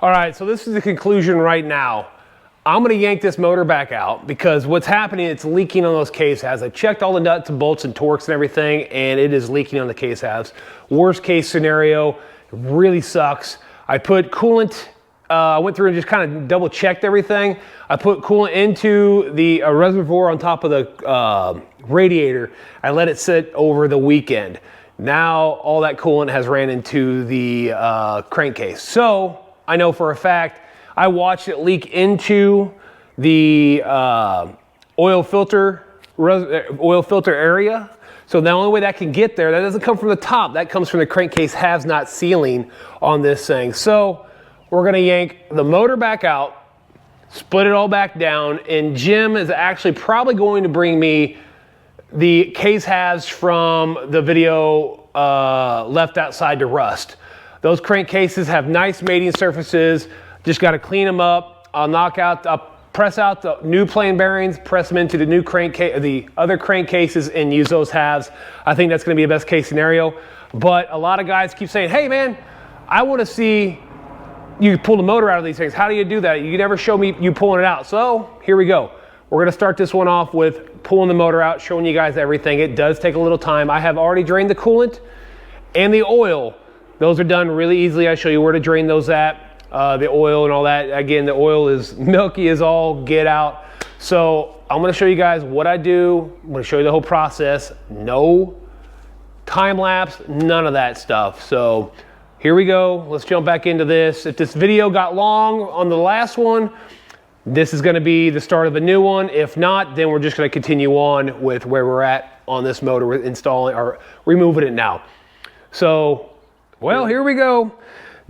All right, so this is the conclusion right now. I'm gonna yank this motor back out because what's happening, it's leaking on those case halves. I checked all the nuts and bolts and torques and everything, and it is leaking on the case halves. Worst case scenario, it really sucks. I put coolant, I went through and just kind of double checked everything. I put coolant into the reservoir on top of the radiator. I let it sit over the weekend. Now all that coolant has ran into the crankcase. So I know for a fact, I watched it leak into the oil filter area. So the only way that can get there, that doesn't come from the top, that comes from the crankcase halves not sealing on this thing. So we're gonna yank the motor back out, split it all back down, and Jim is actually probably going to bring me the case halves from the video left outside to rust. Those crankcases have nice mating surfaces. Just got to clean them up. I'll press out the new plain bearings, press them into the new the other crankcases, and use those halves. I think that's going to be a best case scenario. But a lot of guys keep saying, "Hey man, I want to see you pull the motor out of these things. How do you do that? You never show me you pulling it out." So here we go. We're going to start this one off with pulling the motor out, showing you guys everything. It does take a little time. I have already drained the coolant and the oil. Those are done really easily. I show you where to drain those at. The oil and all that. Again, the oil is milky as all get out. So I'm gonna show you guys what I do. I'm gonna show you the whole process. No time lapse, none of that stuff. So here we go. Let's jump back into this. If this video got long on the last one, this is gonna be the start of a new one. If not, then we're just gonna continue on with where we're at on this motor. We're installing or removing it now. So, well, here we go.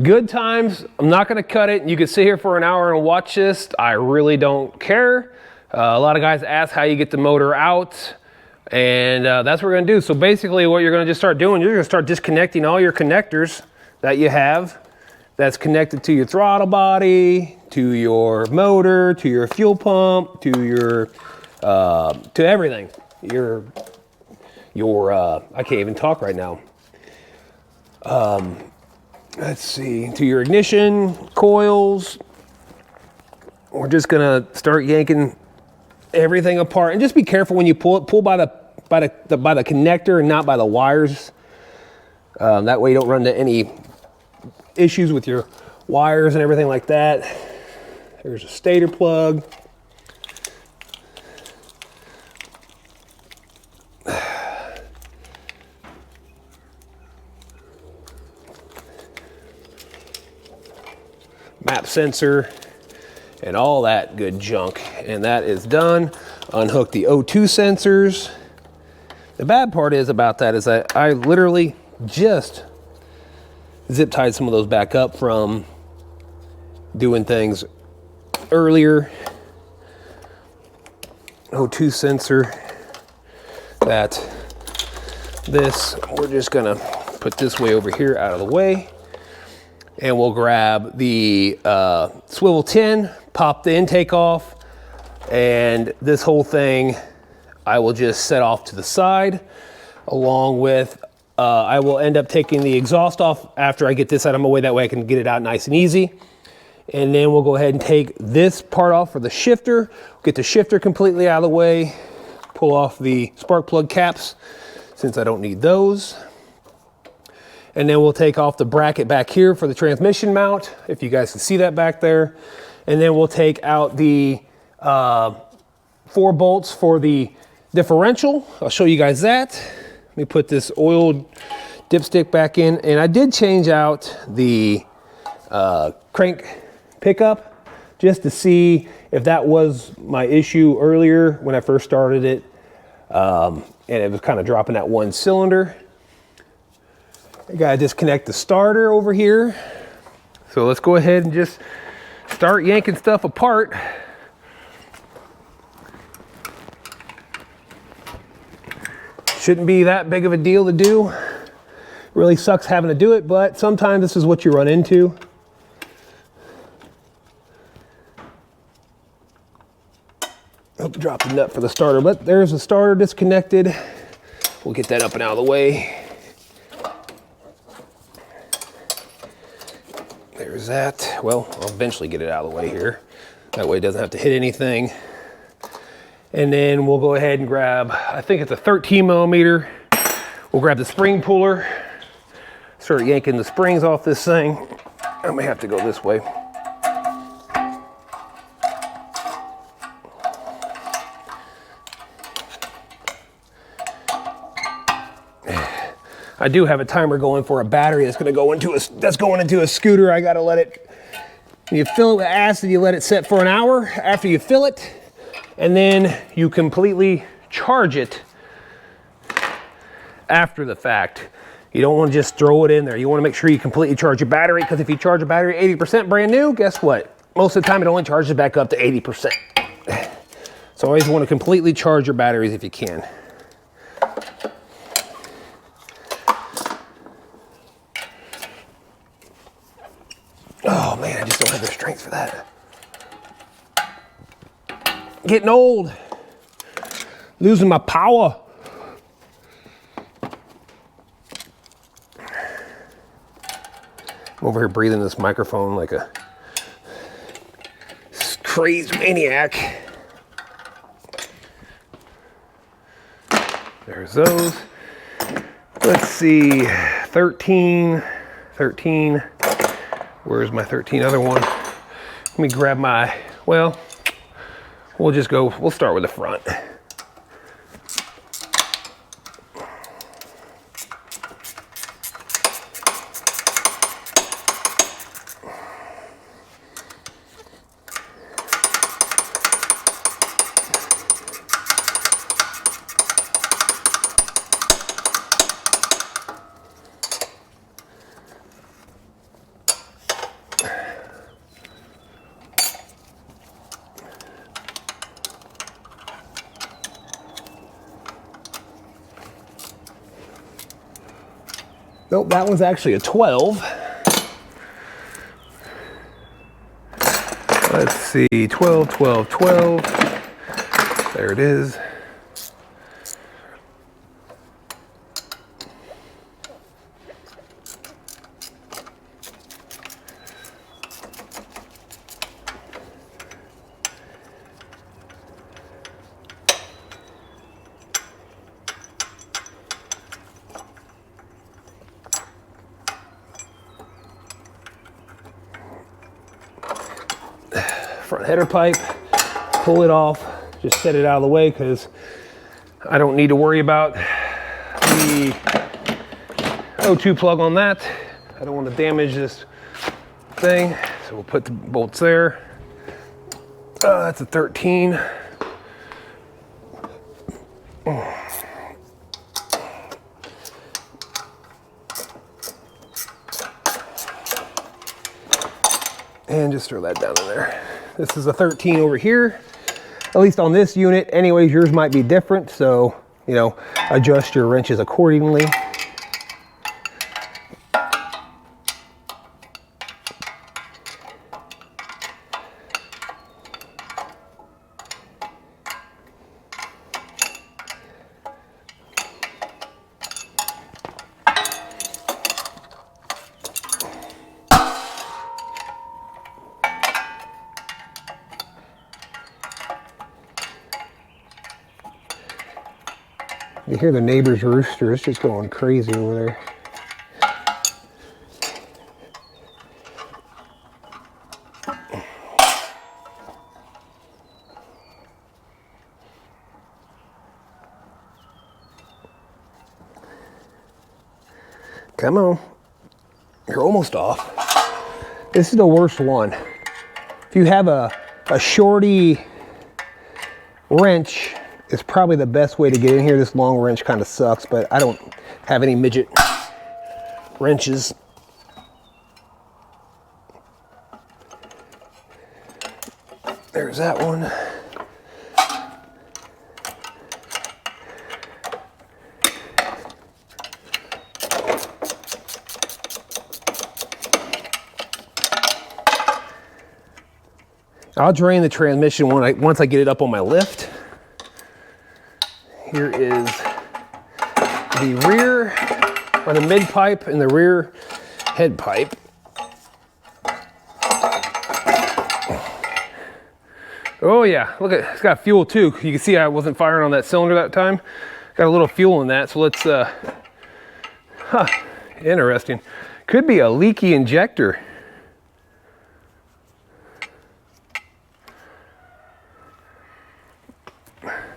Good times. I'm not going to cut it. You can sit here for an hour and watch this. I really don't care. A lot of guys ask how you get the motor out, and that's what we're going to do. So basically what you're going to just start doing, you're going to start disconnecting all your connectors that you have that's connected to your throttle body, to your motor, to your fuel pump, to your to everything. I can't even talk right now. Let's see, to your ignition coils. We're just gonna start yanking everything apart, and just be careful when you pull it. Pull by the connector and not by the wires. That way you don't run into any issues with your wires and everything like that. There's a stator plug. Map sensor and all that good junk, and that is done. Unhook the O2 sensors. The bad part is about that is that I literally just zip tied some of those back up from doing things earlier. O2 sensor, we're just gonna put this way over here out of the way. And we'll grab the swivel tin, pop the intake off, and this whole thing I will just set off to the side, along with, I will end up taking the exhaust off after I get this out of my way, that way I can get it out nice and easy. And then we'll go ahead and take this part off for the shifter, get the shifter completely out of the way, pull off the spark plug caps, since I don't need those. And then we'll take off the bracket back here for the transmission mount, if you guys can see that back there. And then we'll take out the 4 bolts for the differential. I'll show you guys that. Let me put this oiled dipstick back in. And I did change out the crank pickup just to see if that was my issue earlier when I first started it. And it was kind of dropping that one cylinder. I gotta disconnect the starter over here. So let's go ahead and just start yanking stuff apart. Shouldn't be that big of a deal to do. Really sucks having to do it, but sometimes this is what you run into. Hope to drop the nut for the starter, but there's the starter disconnected. We'll get that up and out of the way. There's that. Well, I'll eventually get it out of the way here. That way it doesn't have to hit anything. And then we'll go ahead and grab, I think it's a 13 millimeter. We'll grab the spring puller, start yanking the springs off this thing. I may have to go this way. I do have a timer going for a battery that's going into a scooter. I got to let it, when you fill it with acid, you let it sit for an hour after you fill it, and then you completely charge it after the fact. You don't want to just throw it in there. You want to make sure you completely charge your battery, because if you charge a battery 80% brand new, guess what? Most of the time it only charges back up to 80%. So always want to completely charge your batteries if you can. Oh man, I just don't have the strength for that. Getting old. Losing my power. I'm over here breathing this microphone like a crazed maniac. There's those. Let's see, 13. Where's my 13 other one? Let me grab my, well, we'll start with the front. Nope, that one's actually a 12. Let's see, 12, 12, 12. There it is. Front header pipe, pull it off, just set it out of the way because I don't need to worry about the O2 plug on that. I don't want to damage this thing, so we'll put the bolts there. That's a 13. And just throw that down in there. This is a 13 over here, at least on this unit. Anyways, yours might be different, so, you know, adjust your wrenches accordingly. You hear the neighbor's rooster, it's just going crazy over there. Come on, you're almost off. This is the worst one. If you have a shorty wrench, it's probably the best way to get in here. This long wrench kind of sucks, but I don't have any midget wrenches. There's that one. I'll drain the transmission once I get it up on my lift. Here is the rear, or the mid pipe and the rear head pipe. Oh yeah, look at, it's got fuel too. You can see I wasn't firing on that cylinder that time. Got a little fuel in that, so let's, interesting. Could be a leaky injector.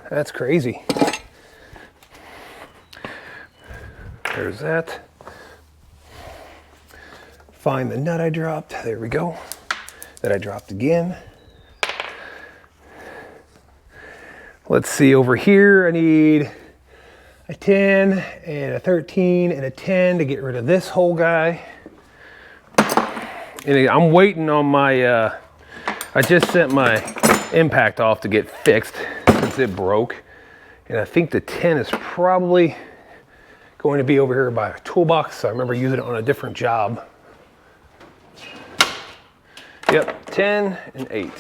That's crazy. There's that. Find the nut I dropped. There we go. That I dropped again. Let's see over here. I need a 10 and a 13 and a 10 to get rid of this whole guy. And I'm waiting on my, I just sent my impact off to get fixed since it broke. And I think the 10 is probably going to be over here by a toolbox. I remember using it on a different job. Yep, 10 and 8.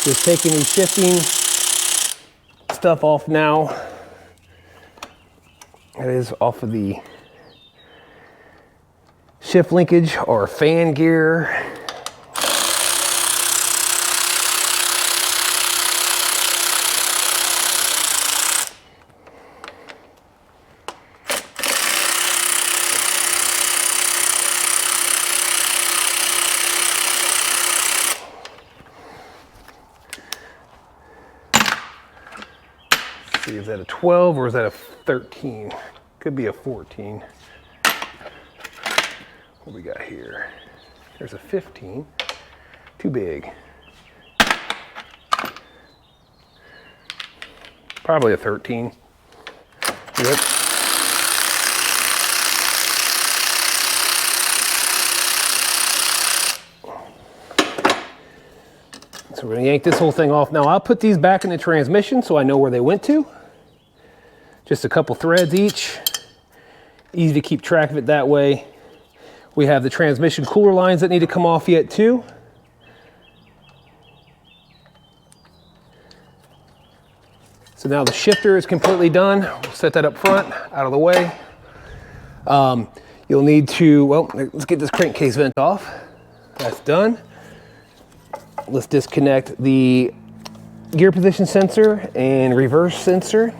Just taking these shifting stuff off now. That is off of the shift linkage or fan gear. See, is that a 12 or is that a 13? Could be a 14. What we got here? There's a 15. Too big. Probably a 13. Yep. So we're gonna yank this whole thing off. Now I'll put these back in the transmission so I know where they went to. Just a couple threads each. Easy to keep track of it that way. We have the transmission cooler lines that need to come off yet too. So now the shifter is completely done. We'll set that up front, out of the way. You'll need to, well, let's get this crankcase vent off. That's done. Let's disconnect the gear position sensor and reverse sensor.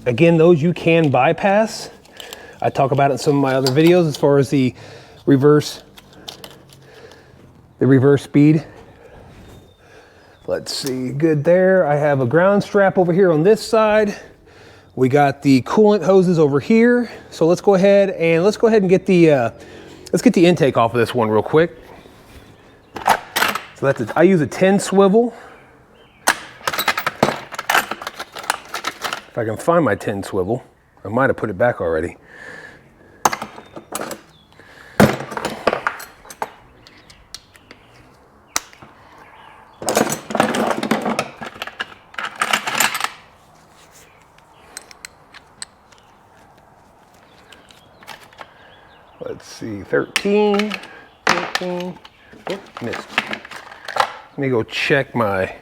Again, those you can bypass. I talk about it in some of my other videos as far as the reverse speed. Let's see, good there. I have a ground strap over here on this side. We got the coolant hoses over here. So let's go ahead and get the let's get the intake off of this one real quick. So that's I use a 10 swivel. If I can find my 10 swivel, I might have put it back already. Let's see, 13, oh, missed. Let me go check my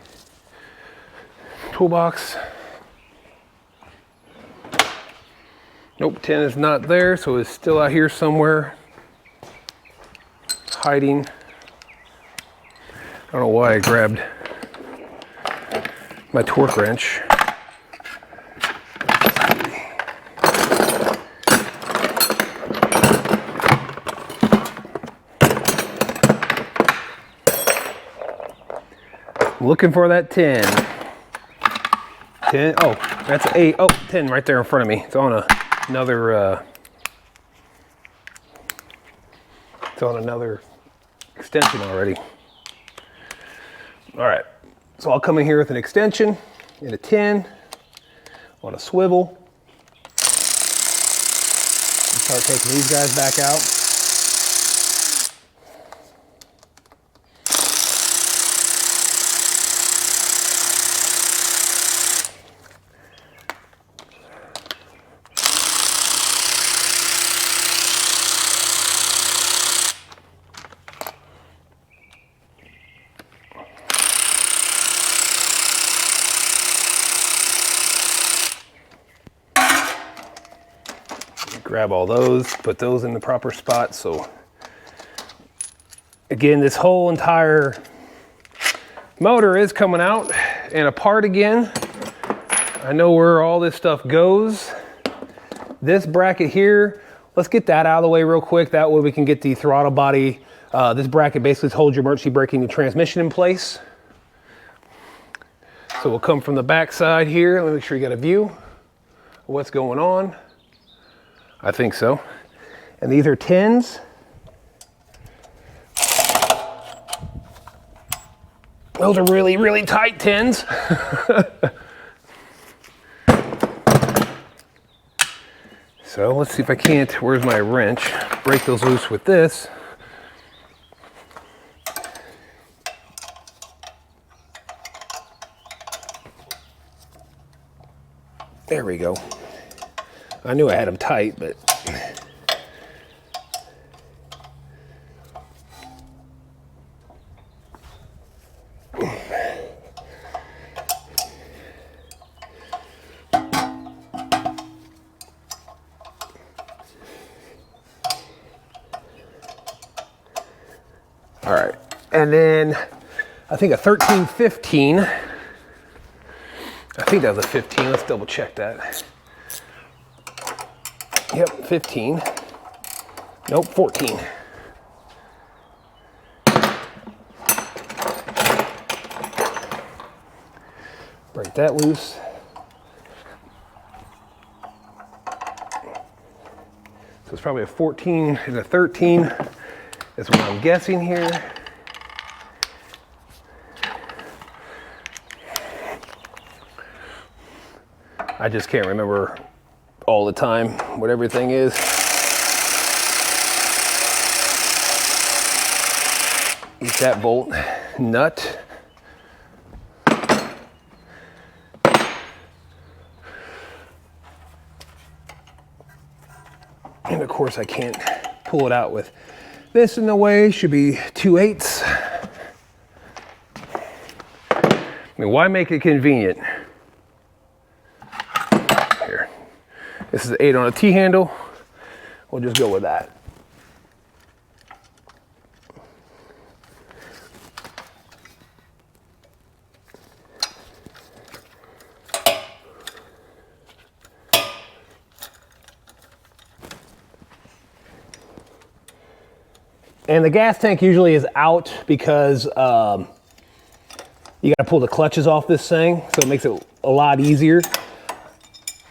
toolbox. Nope, 10 is not there, so it's still out here somewhere, hiding. I don't know why I grabbed my torque wrench. Looking for that 10. 10, oh, that's 8. Oh, 10 right there in front of me. It's on another extension already. All right, so I'll come in here with an extension and a 10 on a swivel. And start taking these guys back out. grab all those, put those in the proper spot. So again, this whole entire motor is coming out and apart again. I know where all this stuff goes. This bracket here, let's get that out of the way real quick. That way we can get the throttle body. This bracket basically holds your emergency braking and transmission in place. So we'll come from the back side here. Let me make sure you got a view of what's going on. I think so. And these are 10s. Those are really, really tight 10s. So let's see if I can't, where's my wrench? Break those loose with this. There we go. I knew I had them tight, but. All right, and then I think a 1315. I think that was a 15. Let's double check that. Yep, 15. Nope, 14. Break that loose. So it's probably a 14 and a 13. That's what I'm guessing here. I just can't remember all the time what everything is. Eat that bolt nut. And of course I can't pull it out with this in the way. Should be 2/8. I mean, why make it convenient? Here, this is an 8 on a T-handle. We'll just go with that. And the gas tank usually is out because you got to pull the clutches off this thing, so it makes it a lot easier.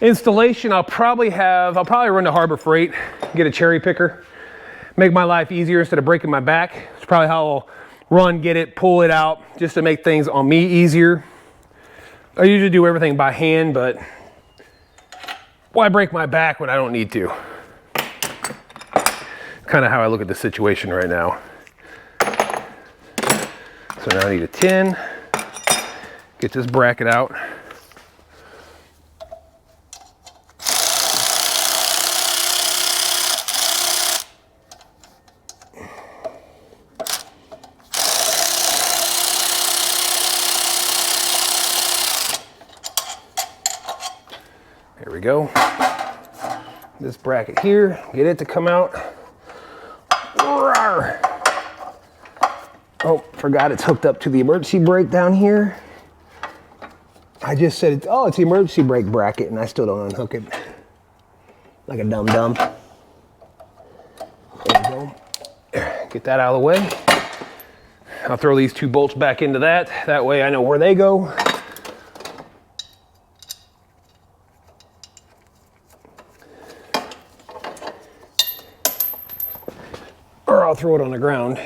Installation, I'll probably run to Harbor Freight, get a cherry picker, make my life easier instead of breaking my back. It's probably how I'll run, get it, pull it out, just to make things on me easier. I usually do everything by hand, but why break my back when I don't need to? Kind of how I look at the situation right now. So now I need a 10, get this bracket out. There we go. This bracket here, get it to come out. Oh, forgot it's hooked up to the emergency brake down here. I just said, oh, it's the emergency brake bracket, and I still don't unhook it. Like a dum-dum. There we go. Get that out of the way. I'll throw these 2 bolts back into that. That way I know where they go. Or I'll throw it on the ground.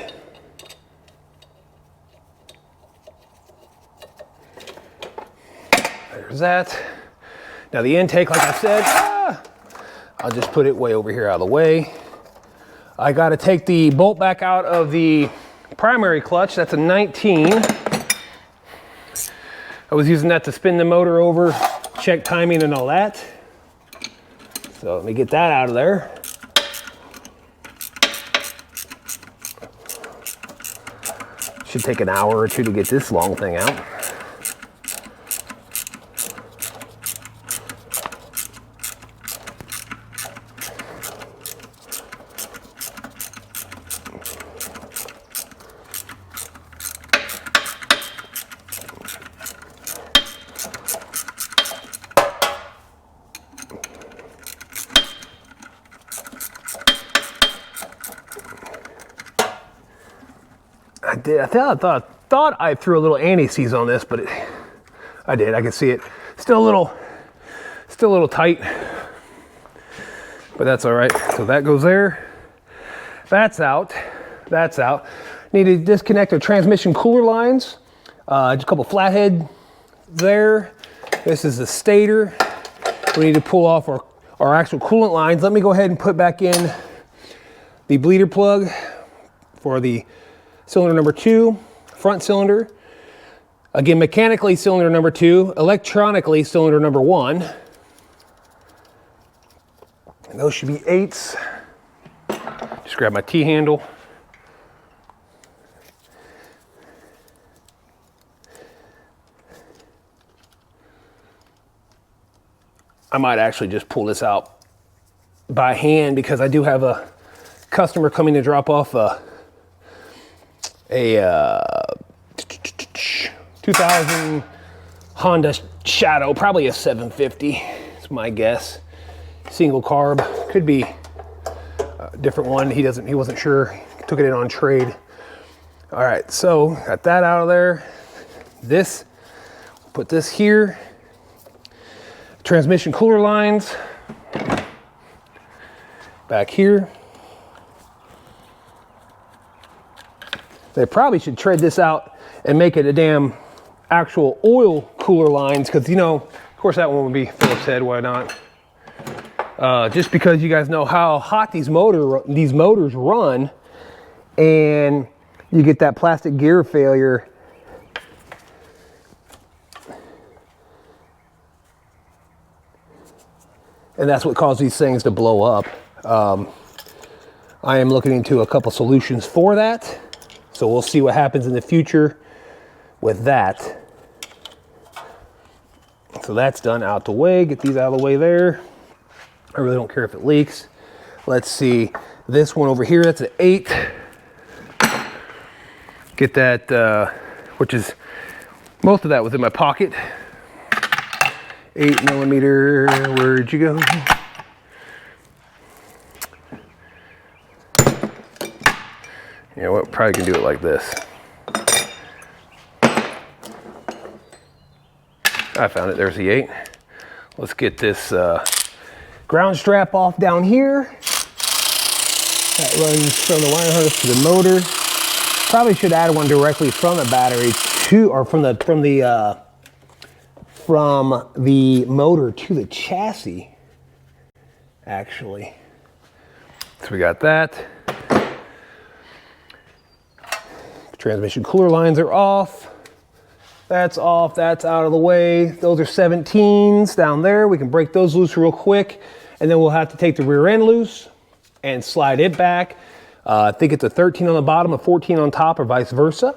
There's that. Now the intake, like I said, I'll just put it way over here out of the way. I got to take the bolt back out of the primary clutch. That's a 19. I was using that to spin the motor over, check timing and all that. So let me get that out of there. Should take an hour or 2 to get this long thing out. did. I thought I threw a little anti-seize on this, but I did. I can see it. Still a little tight, but that's all right. So that goes there. That's out. That's out. Need to disconnect our transmission cooler lines. Just a couple flathead there. This is the stator. We need to pull off our actual coolant lines. Let me go ahead and put back in the bleeder plug for the cylinder number 2, front cylinder. Again, mechanically cylinder number 2, electronically cylinder number 1. And those should be 8s. Just grab my T-handle. I might actually just pull this out by hand because I do have a customer coming to drop off a 2000 Honda Shadow, probably a 750. It's my guess. Single carb, could be a different one. He wasn't sure. He took it in on trade. All right, so got that out of there. This, put this here. Transmission cooler lines back here. They probably should trade this out and make it a damn actual oil cooler lines, because, you know, of course that one would be Phillips head, why not? Just because you guys know how hot these motors run, and you get that plastic gear failure. And that's what caused these things to blow up. I am looking into a couple solutions for that. So we'll see what happens in the future with that. So that's done, out the way. Get these out of the way there. I really don't care if it leaks. Let's see, this one over here, that's an 8. Get that, which is, most of that was in my pocket. 8mm, where'd you go? You know what, probably can do it like this. I found it, there's the 8. Let's get this ground strap off down here. That runs from the wire harness to the motor. Probably should add one directly from the battery to, or from the motor to the chassis, actually. So we got that. Transmission cooler lines are off. That's off, that's out of the way. Those are 17s down there. We can break those loose real quick, and then we'll have to take the rear end loose and slide it back. I think it's a 13 on the bottom, a 14 on top, or vice versa.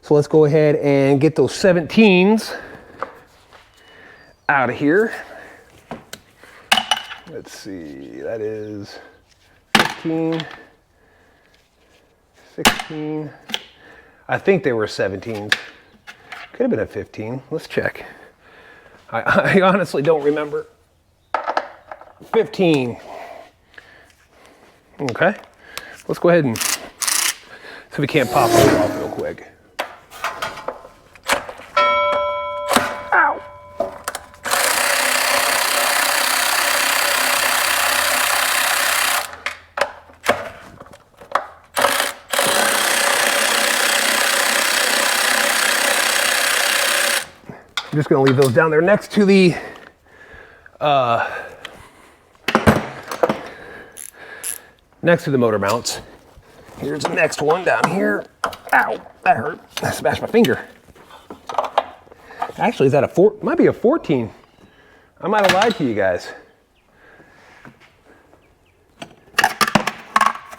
So let's go ahead and get those 17s out of here. Let's see, that is 15, 16. I think they were 17s. Could have been a 15. Let's check. I honestly don't remember. 15. Okay. Let's go ahead and see if we can't pop those off real quick. Ow! I'm just going to leave those down there next to the motor mounts. Here's the next one down here. Ow, that hurt. I smashed my finger. Actually, is that a 4? Might be a 14. I might have lied to you guys.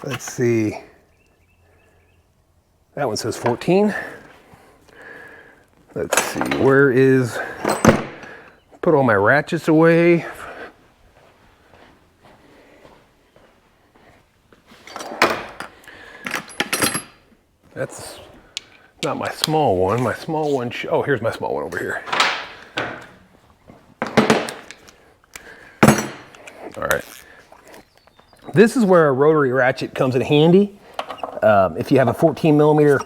Let's see. That one says 14. Let's see, where is, put all my ratchets away. That's not my small one. My small one, oh, here's my small one over here. All right. This is where a rotary ratchet comes in handy. If you have a 14mm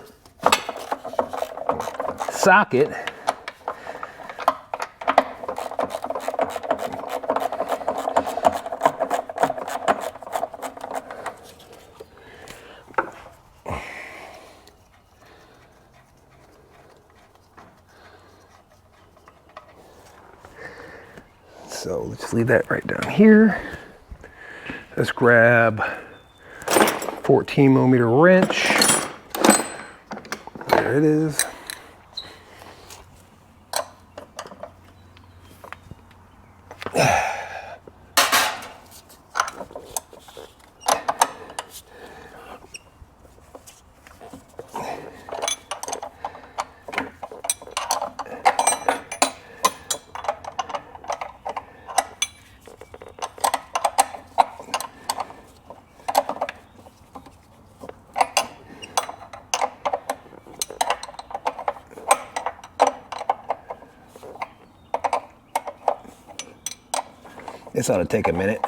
socket. So let's leave that right down here. Let's grab 14mm wrench. There it is. This ought to take a minute.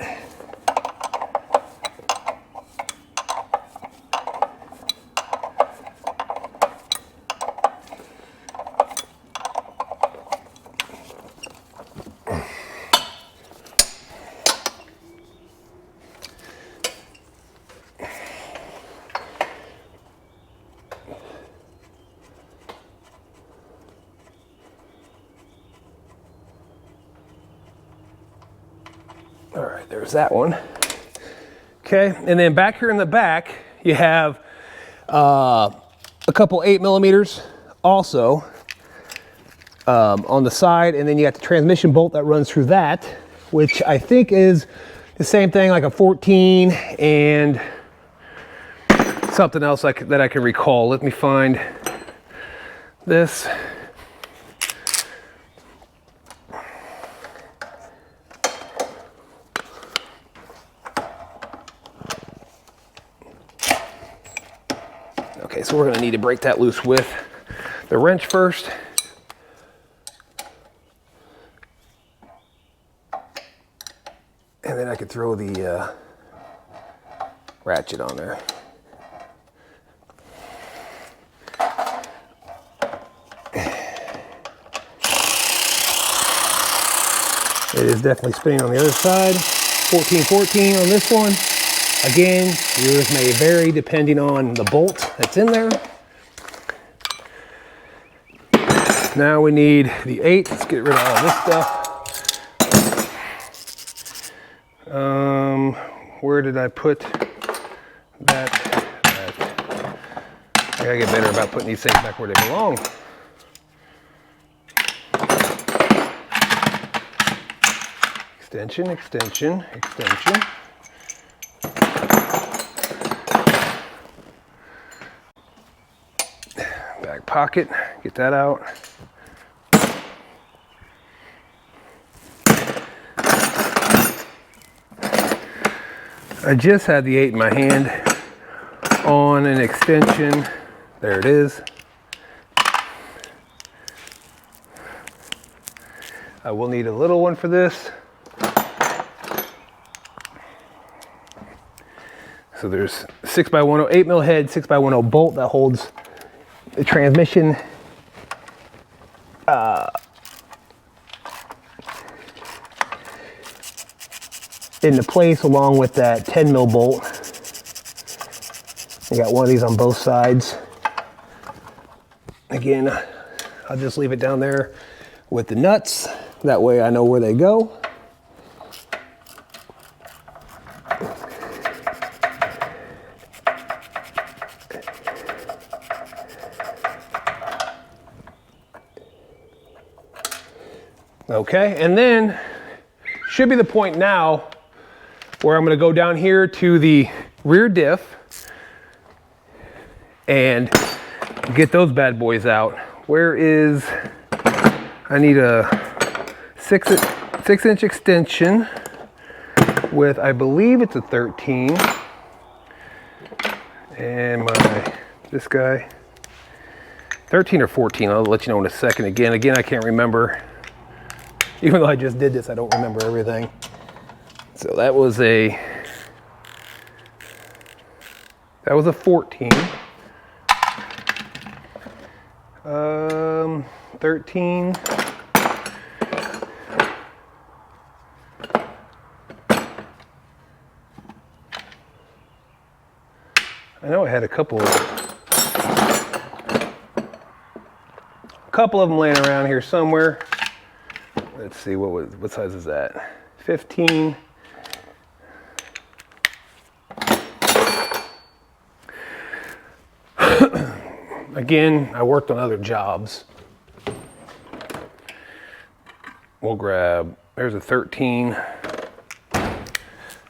All right, there's that one. Okay, and then back here in the back, you have a couple 8mm also on the side, and then you got the transmission bolt that runs through that, which I think is the same thing, like a 14 and something else that I can recall. Let me find this. Okay, so we're gonna need to break that loose with the wrench first. And then I could throw the ratchet on there. It is definitely spinning on the other side. 14-14 on this one. Again, yours may vary depending on the bolt that's in there. Now we need the 8. Let's get rid of all this stuff. Where did I put that? I gotta get better about putting these things back where they belong. Extension, extension, extension. Back pocket, get that out. I just had the 8 in my hand on an extension. There it is. I will need a little one for this. So there's 6x10, 8mm head, 6x10 bolt that holds the transmission into place, along with that 10mm bolt. I got one of these on both sides. Again, I'll just leave it down there with the nuts. That way I know where they go. Okay, and then should be the point now where I'm going to go down here to the rear diff and get those bad boys out. Where is, I need a 6-inch extension with, I believe it's a 13. And this guy, 13 or 14, I'll let you know in a second. Again, I can't remember. Even though I just did this, I don't remember everything. So that was a 14. 13. I know I had a couple of them laying around here somewhere. Let's see, what size is that? 15. Again, I worked on other jobs. We'll grab, there's a 13.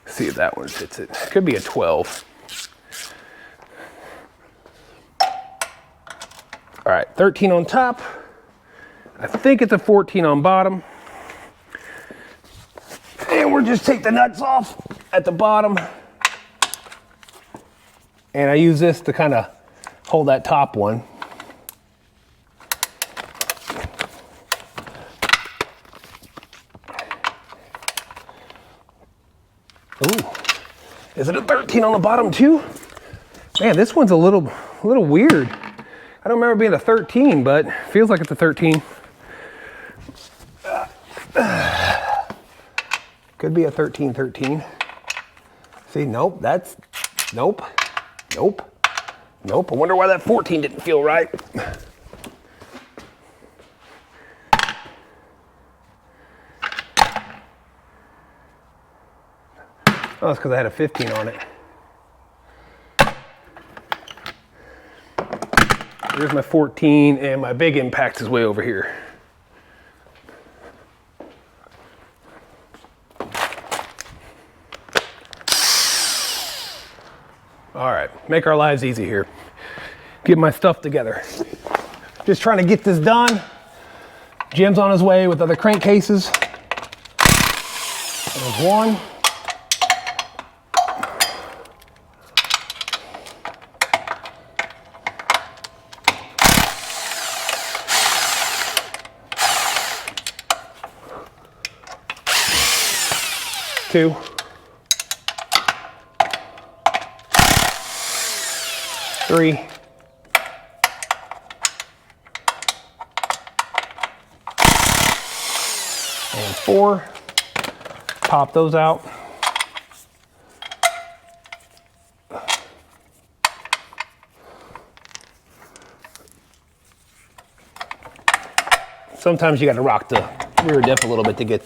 See if that one fits it. Could be a 12. All right, 13 on top. I think it's a 14 on bottom. And we'll just take the nuts off at the bottom. And I use this to kind of hold that top one. Ooh, is it a 13 on the bottom too? Man, this one's a little weird. I don't remember being a 13, but feels like it's a 13. Could be a 13. See, nope, nope. I wonder why that 14 didn't feel right. Oh, it's because I had a 15 on it. Here's my 14, and my big impact is way over here. All right, make our lives easy here. Get my stuff together. Just trying to get this done. Jim's on his way with other crankcases. There's one. Two. Three. And four. Pop those out. Sometimes you got to rock the rear diff a little bit to get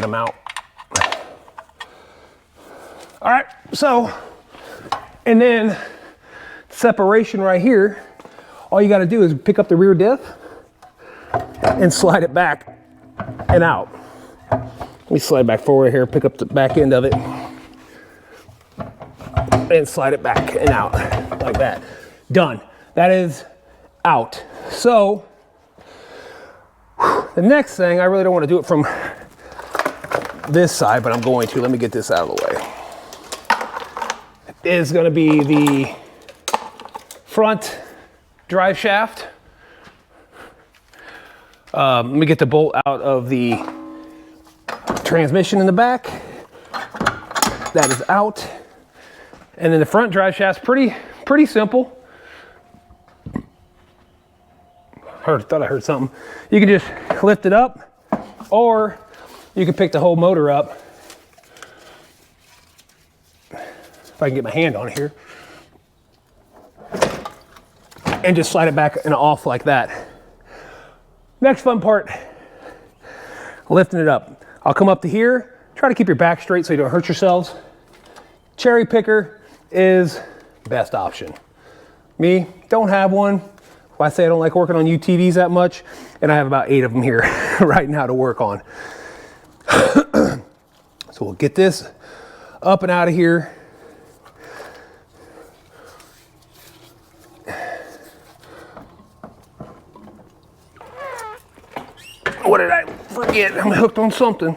them out. All right, so, and then separation right here, all you got to do is pick up the rear diff and slide it back and out. Let me slide back forward here, pick up the back end of it and slide it back and out like that. Done. That is out. So the next thing, I really don't want to do it from this side, but I'm going to. Let me get this out of the way. Is going to be the front drive shaft. Let me get the bolt out of the transmission in the back. That is out. And then the front drive shaft's pretty simple. Thought I heard something. You can just lift it up, or you can pick the whole motor up. If I can get my hand on it here. And just slide it back and off like that. Next fun part, lifting it up. I'll come up to here, try to keep your back straight so you don't hurt yourselves. Cherry picker is best option. Me, don't have one. I say I don't like working on UTVs that much, and I have about 8 of them here right now to work on. So we'll get this up and out of here. What did I forget? I'm hooked on something.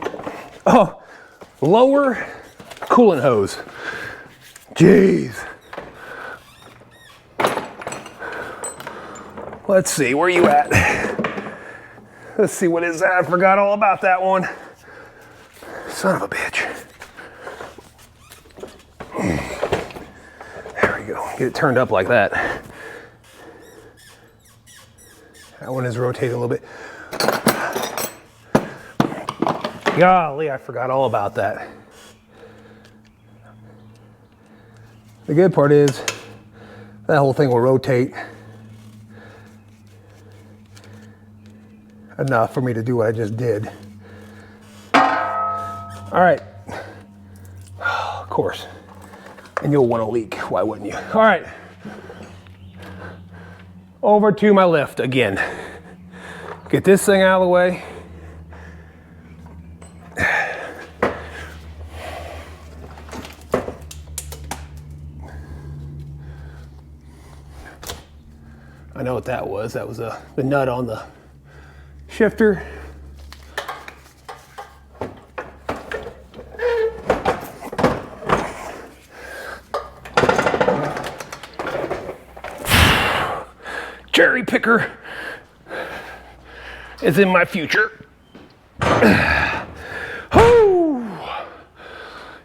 Oh, lower coolant hose. Jeez. Let's see, where you at? Let's see, what is that? I forgot all about that one. Son of a bitch. There we go. Get it turned up like that. That one is rotating a little bit. Golly, I forgot all about that. The good part is that whole thing will rotate enough for me to do what I just did. All right, of course, and you'll want to leak, why wouldn't you? All right, over to my lift again. Get this thing out of the way. I know what that was. That was the nut on the shifter. Cherry picker is in my future. Oh!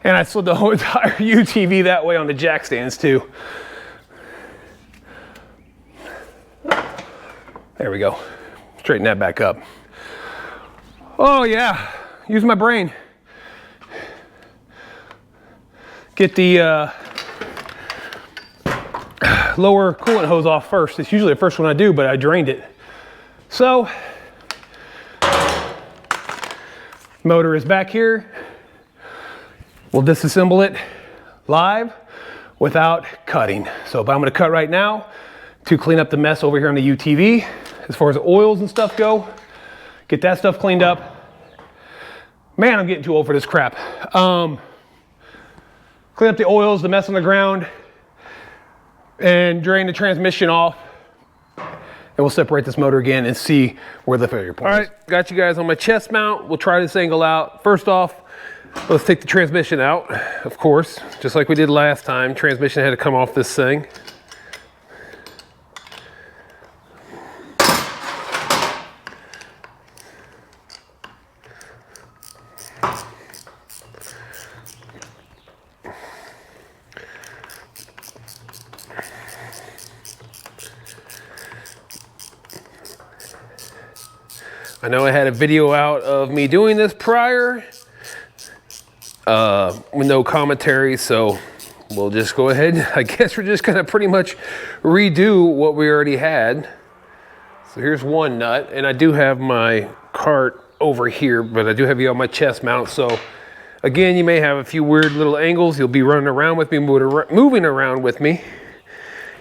And I slid the whole entire UTV that way on the jack stands too. There we go. Straighten that back up. Oh yeah, use my brain. Get the lower coolant hose off first. It's usually the first one I do, but I drained it. So, motor is back here. We'll disassemble it live without cutting. So I'm gonna cut right now to clean up the mess over here on the UTV. As far as oils and stuff go, get that stuff cleaned up. Man, I'm getting too old for this crap. Clean up the oils, the mess on the ground, and drain the transmission off. And we'll separate this motor again and see where the failure point is. All right, got you guys on my chest mount. We'll try this angle out. First off, let's take the transmission out, of course, just like we did last time. Transmission had to come off this thing. I know I had a video out of me doing this prior with no commentary, so we'll just go ahead. I guess we're just gonna pretty much redo what we already had. So here's one nut, and I do have my cart over here, but I do have you on my chest mount. So again, you may have a few weird little angles. You'll be running around with me, moving around with me,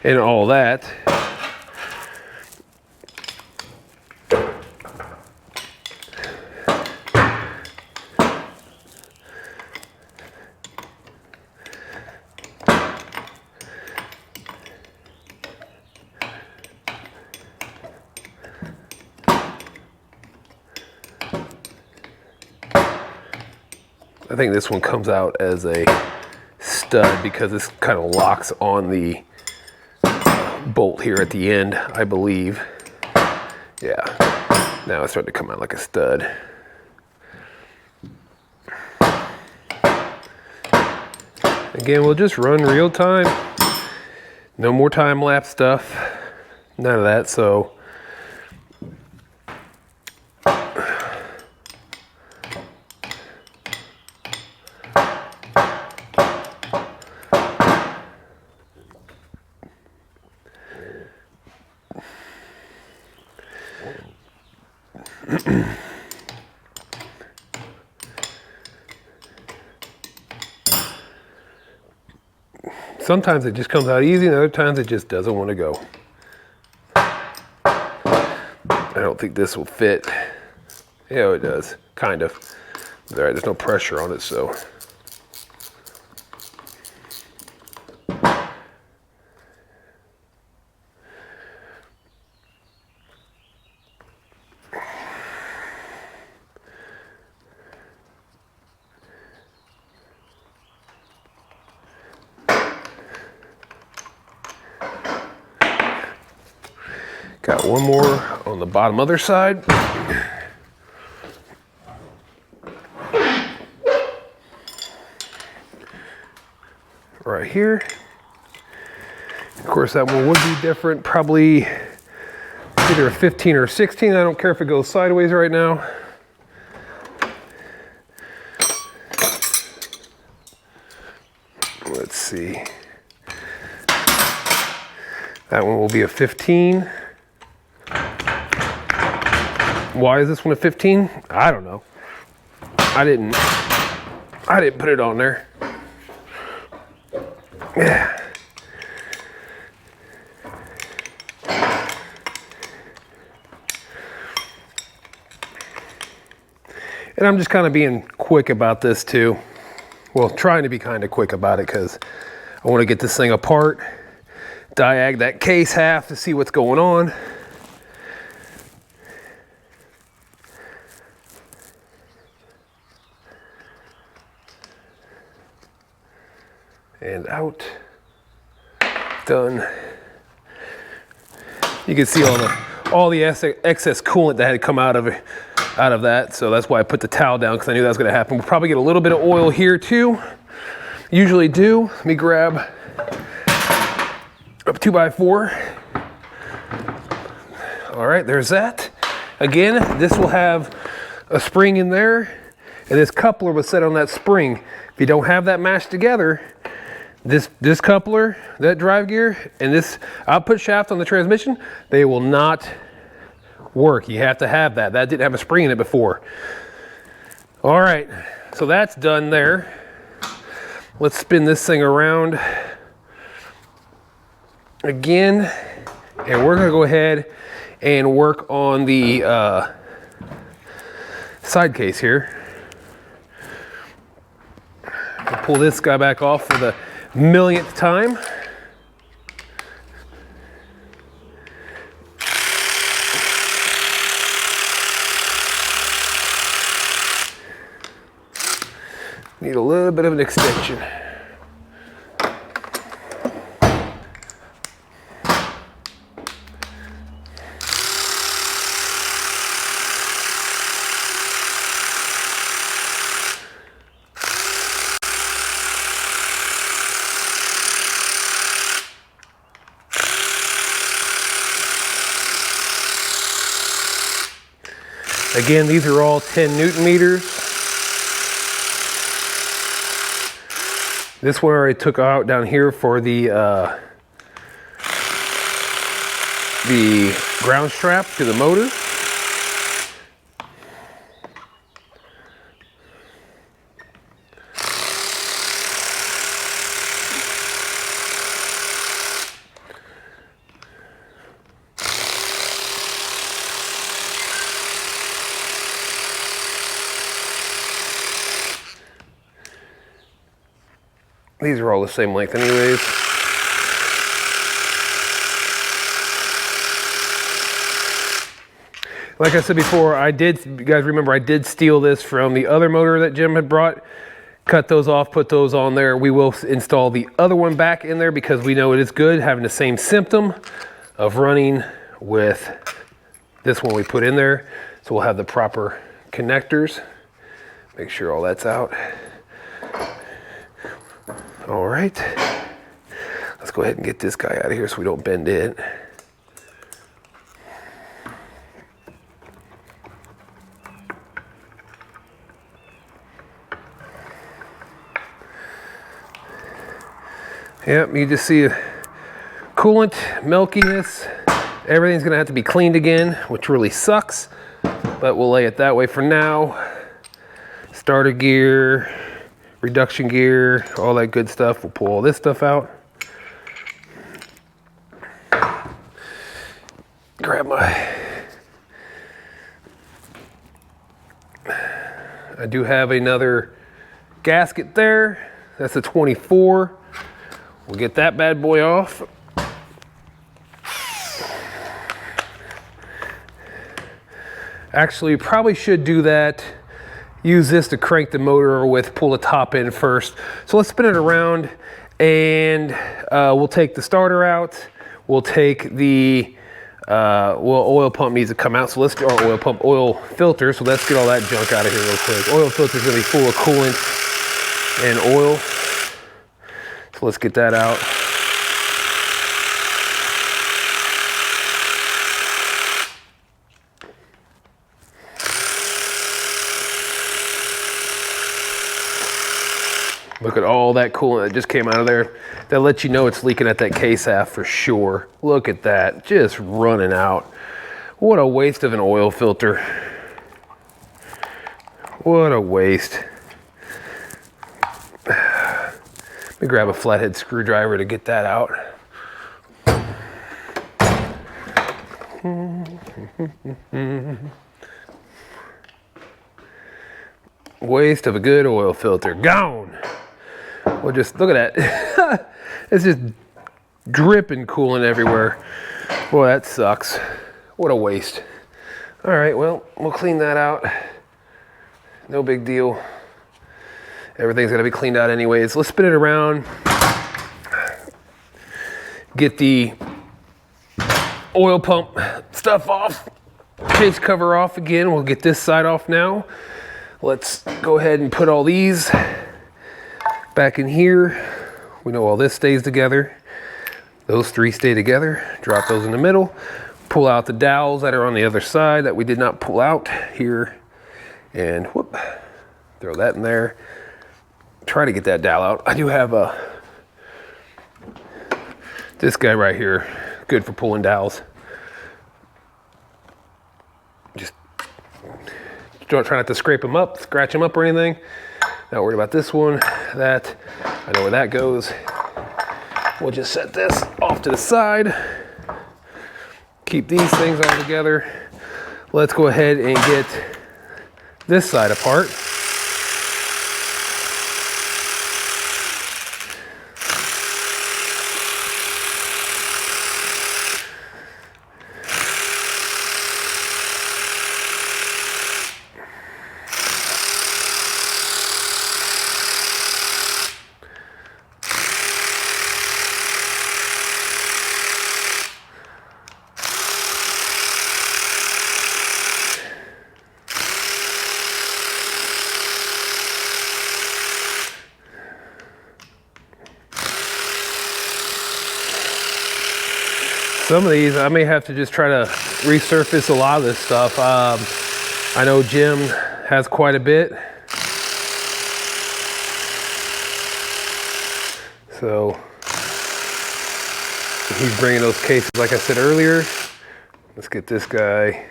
and all that. I think this one comes out as a stud because this kind of locks on the bolt here at the end, I believe. Yeah, now it's starting to come out like a stud. Again, we'll just run real time. No more time-lapse stuff. None of that, so. Sometimes it just comes out easy, and other times it just doesn't want to go. I don't think this will fit. Yeah, it does, kind of. All right, there's no pressure on it, so. Got one more on the bottom other side. Right here. Of course, that one would be different. Probably either a 15 or a 16. I don't care if it goes sideways right now. Let's see. That one will be a 15. Why is this one a 15? I don't know. I didn't put it on there. Yeah. And I'm just kind of being quick about this too. Well, trying to be kind of quick about it because I want to get this thing apart, diag that case half to see what's going on. And out. Done. You can see all the excess coolant that had come out of that, so that's why I put the towel down, because I knew that was going to happen. We'll probably get a little bit of oil here too. Usually do. Let me grab a 2x4. All right, there's that. Again, this will have a spring in there, and this coupler was set on that spring. If you don't have that mashed together, this coupler, that drive gear, and this output shaft on the transmission, they will not work. You have to have that. That didn't have a spring in it before. All right, so that's done there. Let's spin this thing around again, and we're gonna go ahead and work on the side case here. We'll pull this guy back off for the millionth time. Need a little bit of an extension. Again, these are all 10 Newton meters. This one I already took out down here for the ground strap to the motor. These are all the same length anyways. Like I said before, you guys remember I did steal this from the other motor that Jim had brought. Cut those off, put those on there. We will install the other one back in there because we know it is good, having the same symptom of running with this one we put in there. So we'll have the proper connectors. Make sure all that's out. All right, let's go ahead and get this guy out of here so we don't bend it. Yep, you just see coolant, milkiness. Everything's gonna have to be cleaned again, which really sucks, but we'll lay it that way for now. Starter gear, reduction gear, all that good stuff. We'll pull all this stuff out. Grab I do have another gasket there. That's a 24. We'll get that bad boy off. Actually, probably should do that. Use this to crank the motor with, pull the top in first. So let's spin it around and we'll take the starter out. We'll take the, oil pump needs to come out. So let's do our oil filter. So let's get all that junk out of here real quick. Oil filter is gonna be full of coolant and oil. So let's get that out. Look at all that coolant that just came out of there. That lets you know it's leaking at that case half for sure. Look at that, just running out. What a waste of an oil filter. What a waste. Let me grab a flathead screwdriver to get that out. Waste of a good oil filter, gone. Well, just look at that. It's just dripping coolant everywhere. Boy, that sucks. What a waste. All right, well, we'll clean that out. No big deal. Everything's gonna be cleaned out anyways. Let's spin it around. Get the oil pump stuff off. Case cover off again. We'll get this side off now. Let's go ahead and put all these back in here. We know all this stays together. Those three stay together. Drop those in the middle. Pull out the dowels that are on the other side that we did not pull out here. And whoop, throw that in there. Try to get that dowel out. I do have this guy right here, good for pulling dowels. Just don't try not to scrape them up, scratch them up or anything. Not worried about this one, that. I know where that goes. We'll just set this off to the side. Keep these things all together. Let's go ahead and get this side apart. Some of these, I may have to just try to resurface a lot of this stuff. I know Jim has quite a bit. So he's bringing those cases, like I said earlier. Let's get this guy.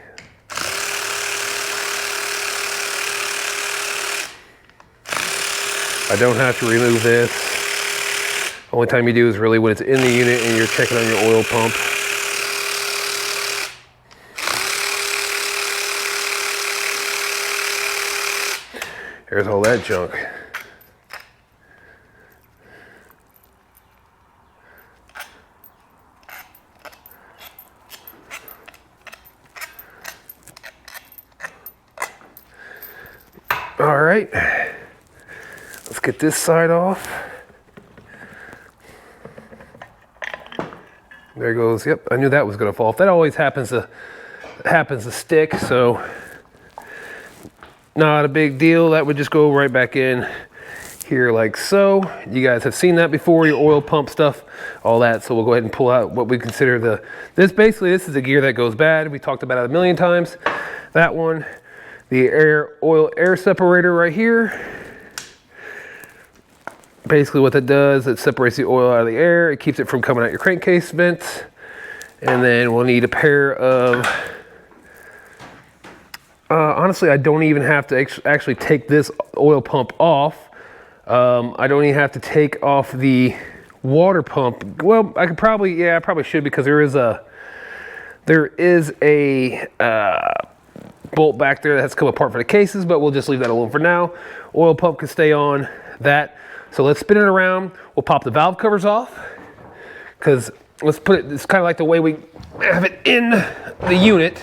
I don't have to remove this. Only time you do is really when it's in the unit and you're checking on your oil pump. There's all that junk. All right, let's get this side off. There goes, yep, I knew that was gonna fall off. That always happens to stick, so not a big deal. That would just go right back in here like so. You guys have seen that before, your oil pump stuff, all that. So we'll go ahead and pull out what we consider this is the gear that goes bad. We talked about it a million times. That one, the oil air separator right here. Basically what that does, it separates the oil out of the air. It keeps it from coming out your crankcase vents. And then we'll need a pair of, honestly, I don't even have to actually take this oil pump off. I don't even have to take off the water pump. Well, I could probably, yeah, I probably should, because there is a bolt back there that has to come apart for the cases, but we'll just leave that alone for now. Oil pump can stay on that. So let's spin it around. We'll pop the valve covers off, because let's put it, it's kind of like the way we have it in the unit.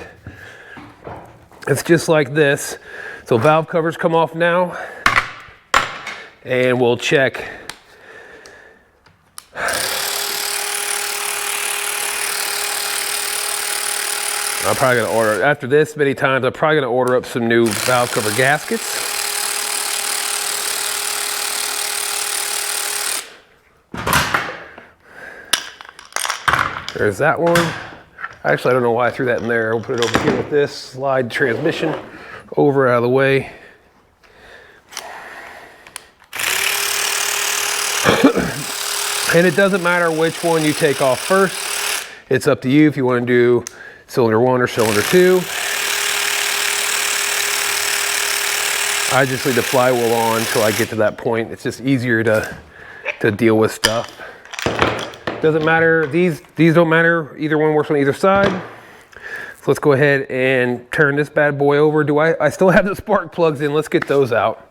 It's just like this. So valve covers come off now, and we'll check. I'm probably gonna order, after this many times, I'm probably gonna order up some new valve cover gaskets. There's that one. Actually, I don't know why I threw that in there. We'll put it over here with this. Slide transmission over out of the way. And it doesn't matter which one you take off first. It's up to you if you want to do cylinder 1 or cylinder 2. I just leave the flywheel on until I get to that point. It's just easier to deal with stuff. Doesn't matter, these don't matter. Either one works on either side. So let's go ahead and turn this bad boy over. I still have the spark plugs in. Let's get those out.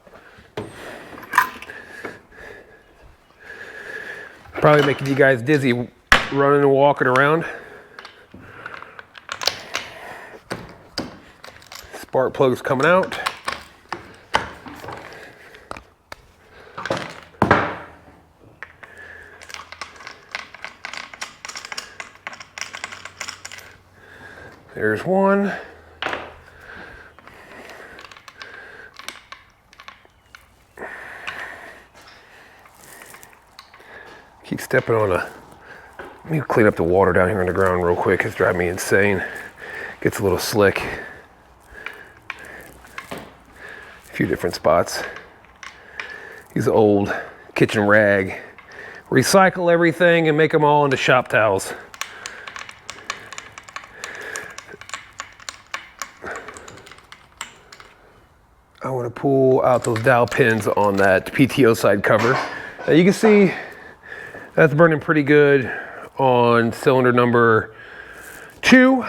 Probably making you guys dizzy running and walking around. Spark plugs coming out. There's one. Keep stepping on let me clean up the water down here on the ground real quick. It's driving me insane. Gets a little slick. A few different spots. Use an old kitchen rag. Recycle everything and make them all into shop towels. I want to pull out those dowel pins on that PTO side cover. Now you can see that's burning pretty good on cylinder number 2.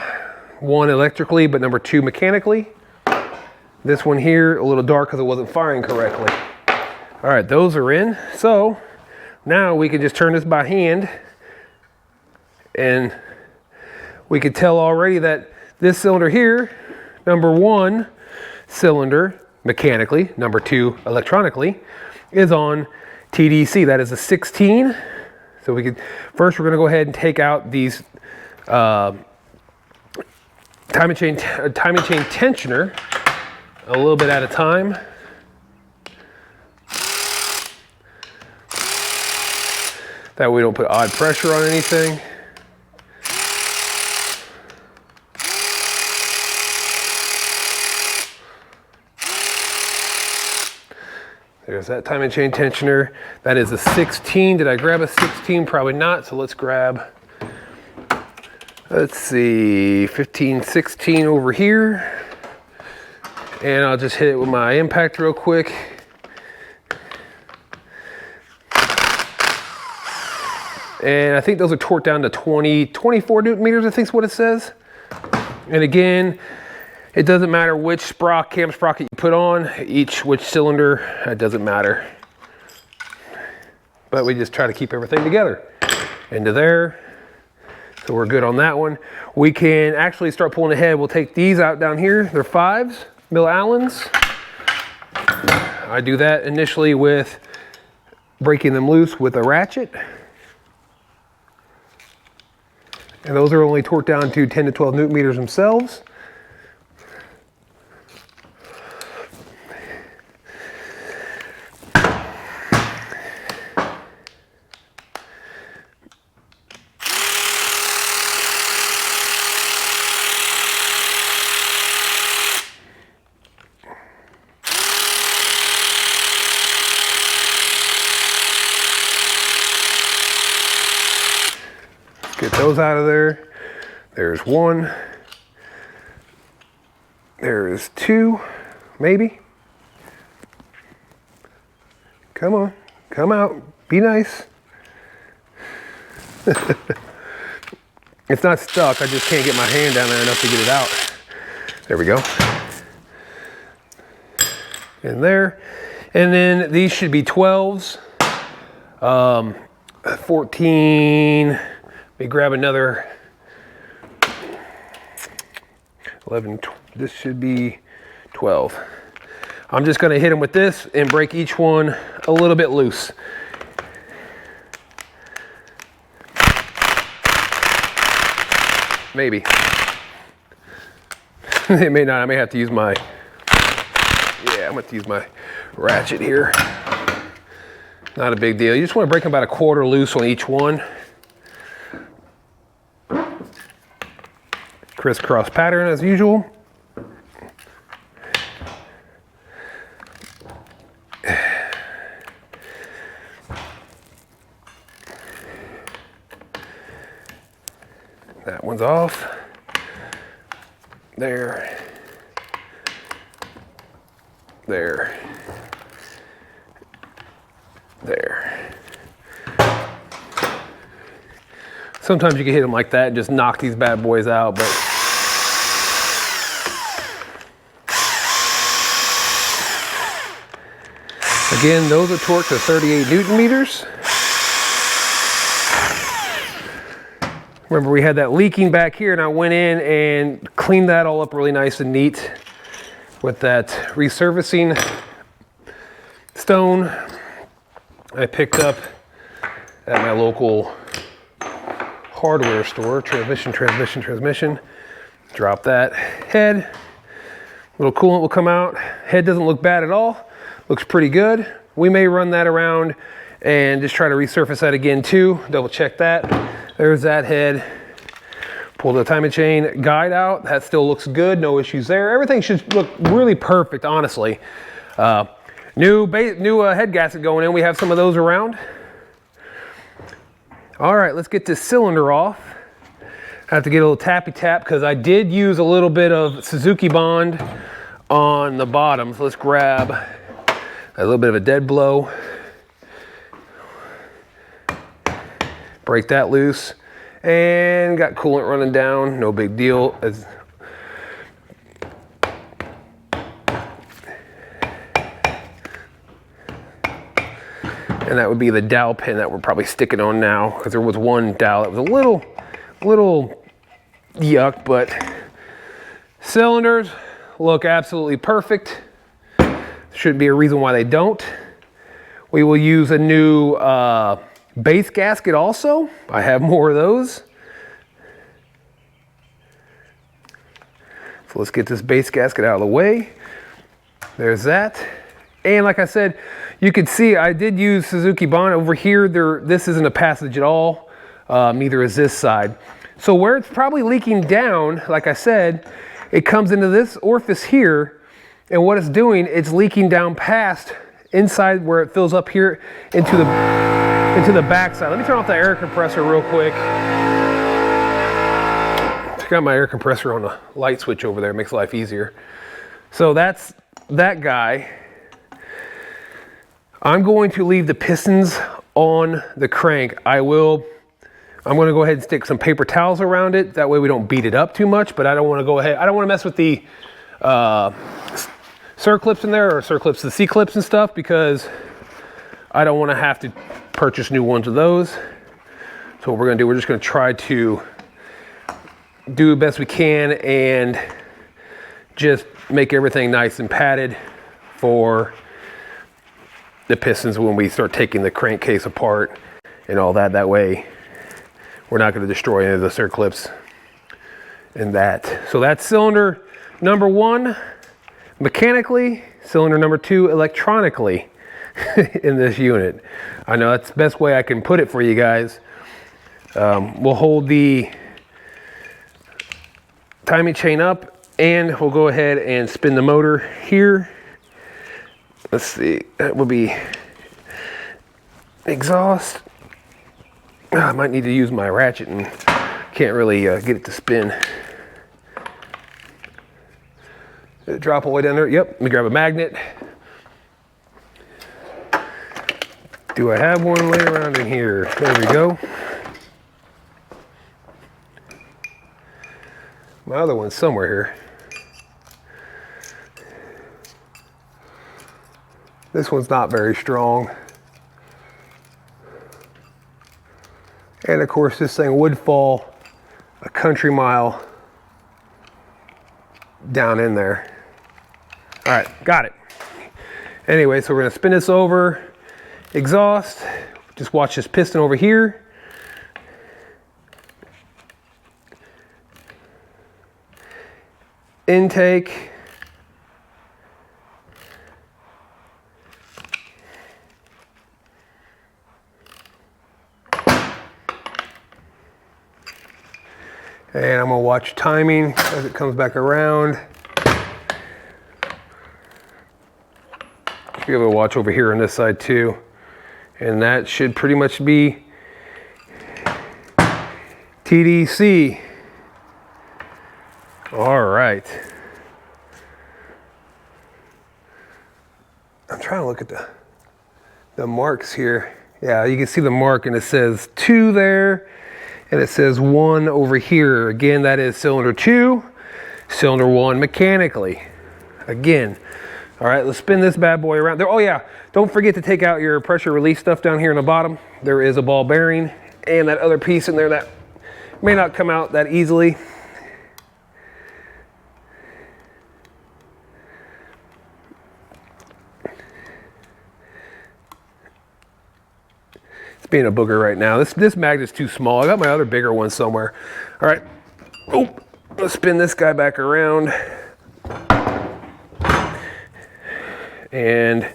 1 electrically, but number 2 mechanically. This one here, a little dark because it wasn't firing correctly. All right, those are in. So now we can just turn this by hand, and we can tell already that this cylinder here, number 1 cylinder mechanically, number 2 electronically, is on TDC. That is a 16. So we could, first we're going to go ahead and take out these timing chain tensioner a little bit at a time. That way we don't put odd pressure on anything. There's that timing chain tensioner. That is a 16. Did I grab a 16? Probably not. So let's grab, let's see, 15, 16 over here. And I'll just hit it with my impact real quick. And I think those are torqued down to 24 Newton meters, I think is what it says. And again, it doesn't matter which cam sprocket you put on, which cylinder, it doesn't matter. But we just try to keep everything together. Into there. So we're good on that one. We can actually start pulling ahead. We'll take these out down here. They're 5s, Mill Allens. I do that initially with breaking them loose with a ratchet. And those are only torqued down to 10 to 12 Newton meters themselves. Get those out of there. There's 1. There's 2, maybe. Come on, come out, be nice. It's not stuck, I just can't get my hand down there enough to get it out. There we go. In there. And then these should be 12s. 14, let me grab another 11, this should be 12. I'm just gonna hit them with this and break each one a little bit loose. Maybe. It may not, I may have to use my, yeah, I'm gonna have to use my ratchet here. Not a big deal. You just wanna break them about a quarter loose on each one. Crisscross pattern as usual. That one's off. There. There. There. Sometimes you can hit them like that and just knock these bad boys out, but again, those are torqued to 38 Newton meters. Remember, we had that leaking back here, and I went in and cleaned that all up really nice and neat with that resurfacing stone I picked up at my local hardware store. Transmission. Drop that head. Little coolant will come out. Head doesn't look bad at all. Looks pretty good. We may run that around and just try to resurface that again too. Double check that. There's that head. Pull the timing chain guide out. That still looks good. No issues there. Everything should look really perfect, honestly. New head gasket going in. We have some of those around. All right, let's get this cylinder off. I have to get a little tappy tap because I did use a little bit of Suzuki Bond on the bottom. So let's grab a little bit of a dead blow. Break that loose. And got coolant running down. No big deal. And that would be the dowel pin that we're probably sticking on now, because there was one dowel that was a little yuck, but cylinders look absolutely perfect. Shouldn't be a reason why they don't. We will use a new base gasket also. I have more of those. So let's get this base gasket out of the way. There's that. And like I said, you can see I did use Suzuki Bond over here. This isn't a passage at all. Neither is this side. So where it's probably leaking down, like I said, it comes into this orifice here. And what it's doing, it's leaking down past inside where it fills up here into the back side. Let me turn off the air compressor real quick. Got my air compressor on the light switch over there. It makes life easier. So that's that guy. I'm going to leave the pistons on the crank. I'm going to go ahead and stick some paper towels around it. That way we don't beat it up too much, but I don't want to go ahead. I don't want to mess with the circlips in there, or circlips, the C-clips and stuff, because I don't want to have to purchase new ones of those. So what we're going to do, we're just going to try to do the best we can and just make everything nice and padded for the pistons when we start taking the crankcase apart and all that. That way we're not going to destroy any of the circlips and that. So that's cylinder number 1 mechanically, cylinder number 2 electronically in this unit. I know that's the best way I can put it for you guys. We'll hold the timing chain up and we'll go ahead and spin the motor here. Let's see, that would be exhaust. I might need to use my ratchet and can't really get it to spin. Did it drop all the way down there? Yep, let me grab a magnet. Do I have one laying around in here? There we go. My other one's somewhere here. This one's not very strong. And of course this thing would fall a country mile down in there. All right, got it. Anyway, so we're gonna spin this over, exhaust, just watch this piston over here. Intake. And I'm gonna watch timing as it comes back around. Be able to watch over here on this side too. And that should pretty much be TDC. All right. I'm trying to look at the marks here. Yeah, you can see the mark and it says 2 there and it says 1 over here. Again, that is cylinder 2, cylinder 1 mechanically. Again. All right, let's spin this bad boy around. There, oh yeah, don't forget to take out your pressure release stuff down here in the bottom. There is a ball bearing and that other piece in there that may not come out that easily. It's being a booger right now. This magnet's too small. I got my other bigger one somewhere. All right, oh, let's spin this guy back around. And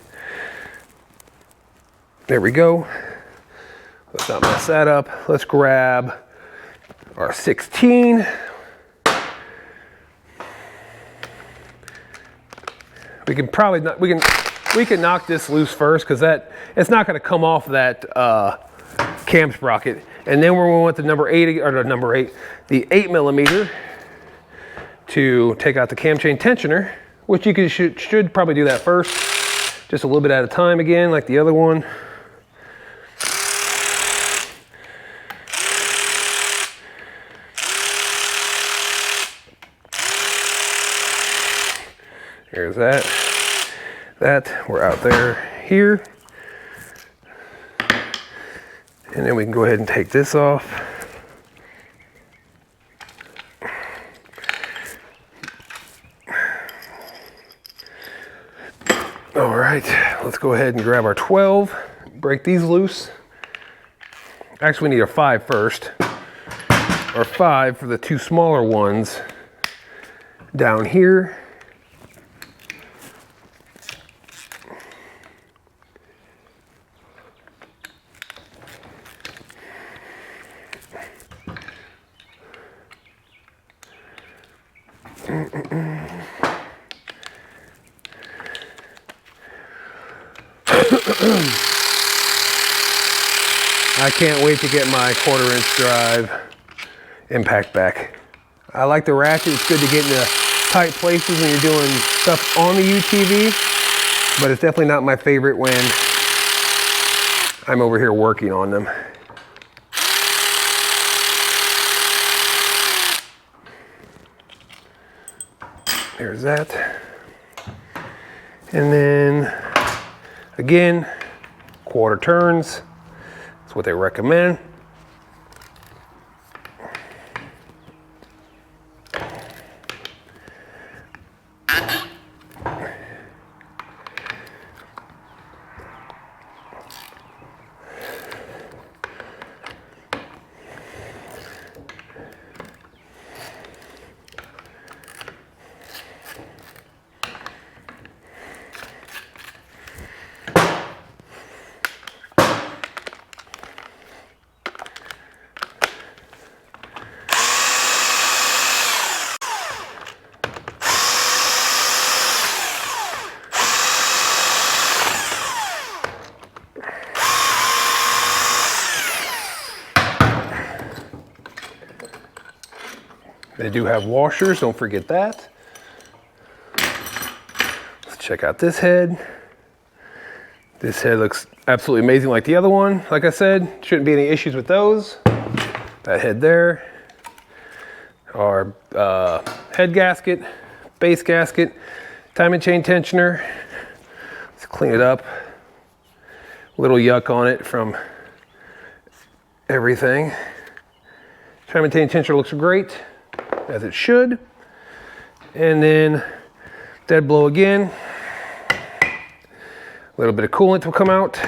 there we go. Let's not mess that up. Let's grab our 16. We can probably not, we can knock this loose first because it's not going to come off that cam sprocket. And then we're going to want the number 8 or the number 8, the 8mm to take out the cam chain tensioner. Which you should probably do that first, just a little bit at a time again, like the other one. There's that. We're out there here. And then we can go ahead and take this off. All right, let's go ahead and grab our 12, break these loose. Actually, we need a 5 first, or 5 for the 2 smaller ones down here. I can't wait to get my 1/4" drive impact back. I like the ratchet. It's good to get into tight places when you're doing stuff on the UTV, but it's definitely not my favorite when I'm over here working on them. There's that. And then again, 1/4 turns. That's what they recommend. They do have washers, don't forget that. Let's check out this head. This head looks absolutely amazing like the other one. Like I said, shouldn't be any issues with those. That head there. Our head gasket, base gasket, timing chain tensioner. Let's clean it up. Little yuck on it from everything. Timing chain tensioner looks great, as it should. And then dead blow again. A little bit of coolant will come out.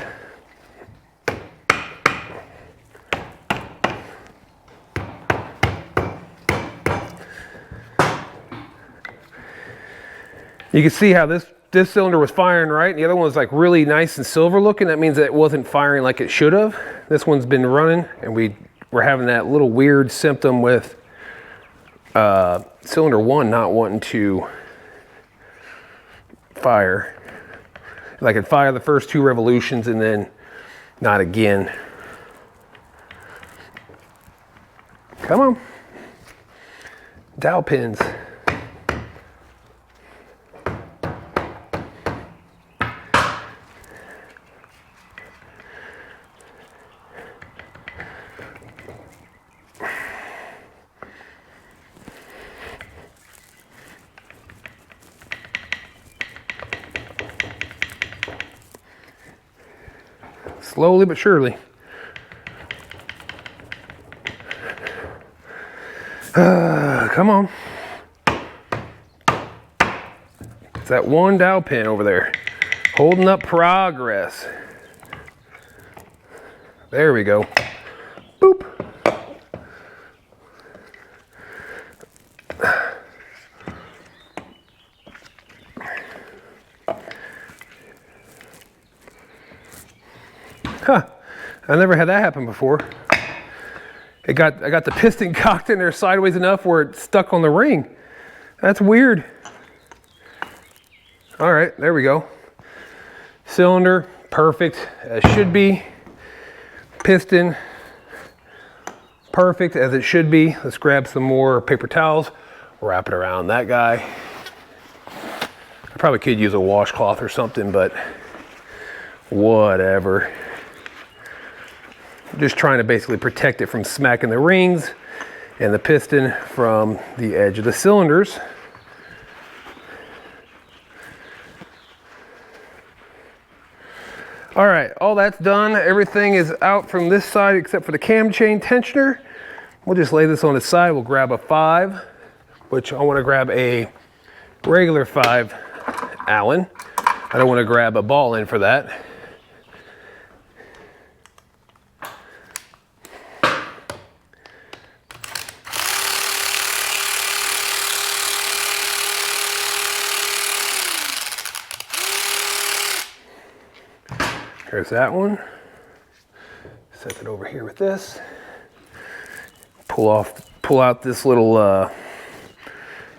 You can see how this cylinder was firing right, and the other one was like really nice and silver looking. That means that it wasn't firing like it should have. This one's been running, and we're having that little weird symptom with cylinder 1 not wanting to fire. Like it fire the first 2 revolutions and then not again. Come on. Dowel pins. Slowly but surely. Come on. It's that one dowel pin over there, holding up progress. There we go. Boop. Huh, I never had that happen before. I got the piston cocked in there sideways enough where it stuck on the ring. That's weird. All right, there we go. Cylinder, perfect as should be. Piston, perfect as it should be. Let's grab some more paper towels, wrap it around that guy. I probably could use a washcloth or something, but whatever. Just trying to basically protect it from smacking the rings and the piston from the edge of the cylinders. All right, all that's done. Everything is out from this side except for the cam chain tensioner. We'll just lay this on its side. We'll grab a 5, which I want to grab a regular 5 Allen. I don't want to grab a ball end for that. There's that one. Set it over here with this. Pull out this little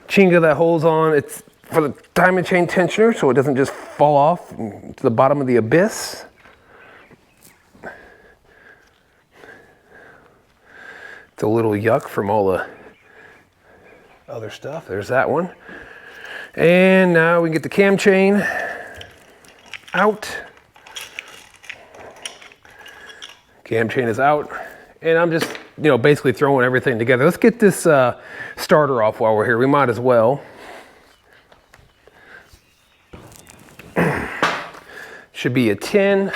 chinga that holds on. It's for the diamond chain tensioner, so it doesn't just fall off to the bottom of the abyss. It's a little yuck from all the other stuff. There's that one. And now we can get the cam chain out. Cam chain is out, and I'm just, basically throwing everything together. Let's get this starter off while we're here. We might as well. Should be a 10.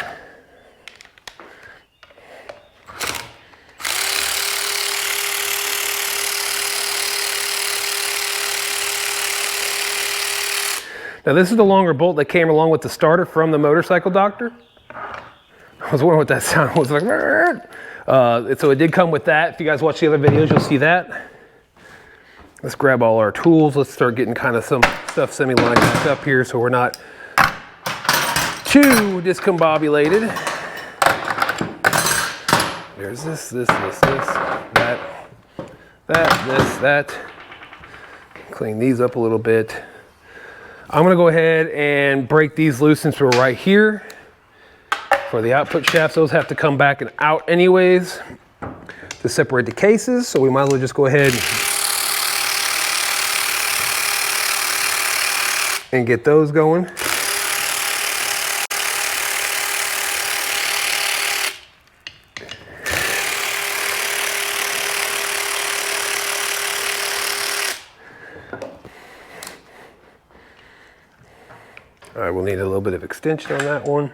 Now this is the longer bolt that came along with the starter from the motorcycle doctor. I was wondering what that sound was like. So it did come with that. If you guys watch the other videos, you'll see that. Let's grab all our tools. Let's start getting kind of some stuff semi-lined up here so we're not too discombobulated. There's this, that. Clean these up a little bit. I'm gonna go ahead and break these loose since we're right here. For the output shafts, those have to come back and out anyways to separate the cases, so we might as well just go ahead and get those going. All right, we'll need a little bit of extension on that one.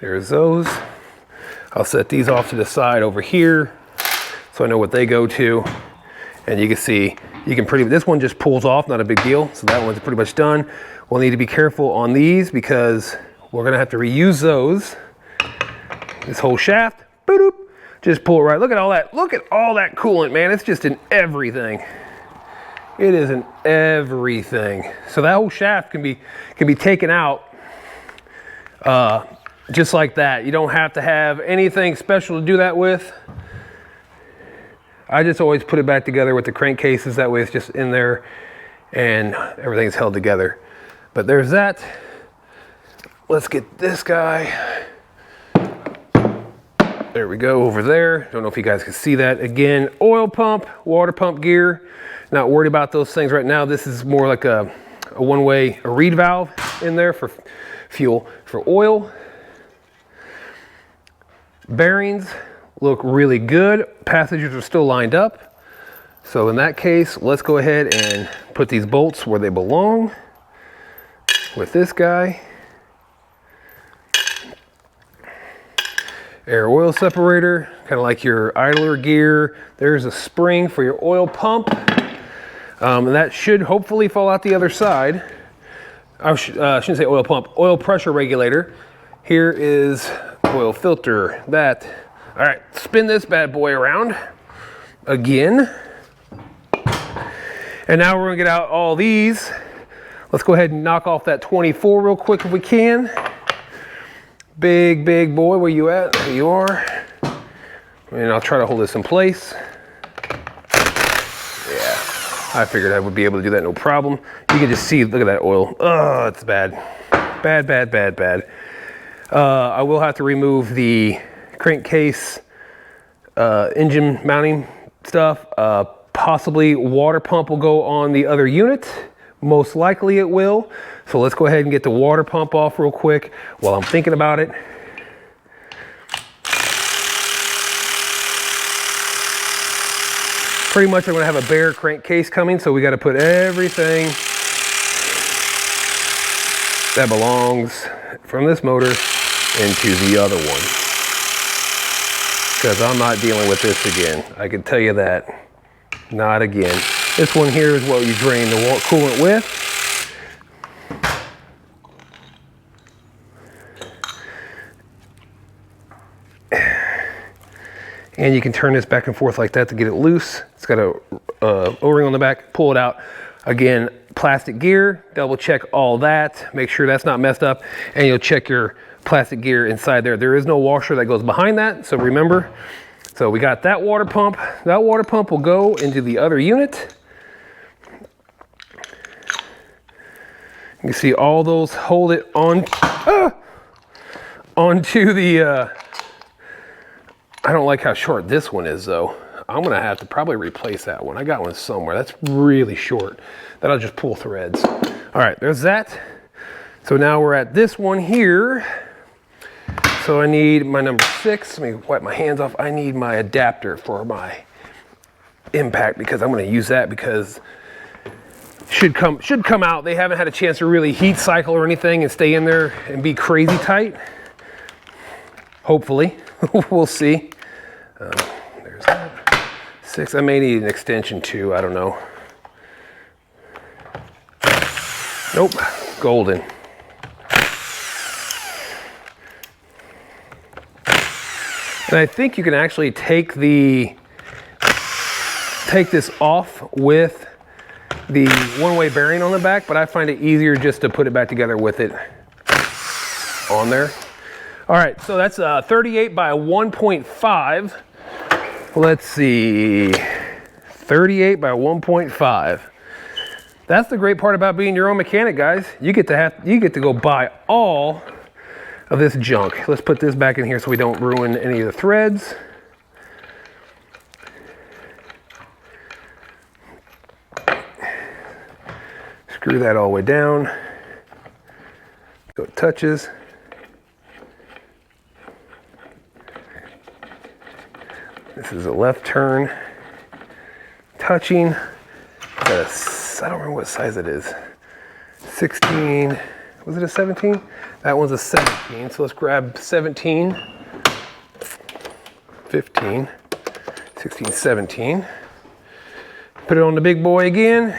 There's those. I'll set these off to the side over here so I know what they go to. And you can see, this one just pulls off, not a big deal. So that one's pretty much done. We'll need to be careful on these because we're gonna have to reuse those. This whole shaft, boop, just pull it right. Look at all that coolant, man. It's just in everything. It is in everything. So that whole shaft can be taken out just like that. You don't have to have anything special to do that with. I just always put it back together with the crankcases. That way it's just in there and everything's held together. But there's that. Let's get this guy There we go over there. Don't know if you guys can see that. Again, oil pump, water pump gear. Not worried about those things right now. This is more like a one-way reed valve in there for fuel. For oil, bearings look really good. Passengers are still lined up. So in that case, let's go ahead and put these bolts where they belong with this guy. Air oil separator, kind of like your idler gear. There's a spring for your oil pump. And that should hopefully fall out the other side. I shouldn't say oil pump, oil pressure regulator. Here is oil filter, that. All right, spin this bad boy around again. And now we're gonna get out all these. Let's go ahead and knock off that 24 real quick if we can. Big boy, where you at? There you are. And I'll try to hold this in place. Yeah, I figured I would be able to do that no problem. You can just see, look at that oil. Oh, it's bad. Bad. I will have to remove the crankcase engine mounting stuff. Possibly water pump will go on the other unit. Most likely it will. So let's go ahead and get the water pump off real quick while I'm thinking about it. Pretty much I'm gonna have a bare crankcase coming, so we gotta put everything that belongs from this motor into the other one. Because I'm not dealing with this again. I can tell you that. Not again. This one here is what you drain the coolant with. And you can turn this back and forth like that to get it loose. It's got a O-ring on the back, pull it out. Again, plastic gear, double check all that. Make sure that's not messed up. And you'll check your plastic gear inside there. There is no washer that goes behind that, so remember. So we got that water pump. That water pump will go into the other unit. You can see all those hold it on onto the I don't like how short this one is though. I'm gonna have to probably replace that one. I got one somewhere. That's really short. That'll just pull threads. All right, there's that. So now we're at this one here. So I need my number 6. Let me wipe my hands off. I need my adapter for my impact because I'm gonna use that because should come out. They haven't had a chance to really heat cycle or anything and stay in there and be crazy tight. Hopefully, we'll see. There's that. 6, I may need an extension too, I don't know. Nope, golden. And I think you can actually take this off with the one-way bearing on the back, but I find it easier just to put it back together with it on there. All right, so that's 38 by 1.5. Let's see, 38 by 1.5. That's the great part about being your own mechanic, guys. You get to go buy all of this junk. Let's put this back in here so we don't ruin any of the threads. Screw that all the way down so it touches. This is a left turn, touching. I don't remember what size it is. 16, was it a 17? That one's a 17, so let's grab 17, 15, 16, 17. Put it on the big boy again.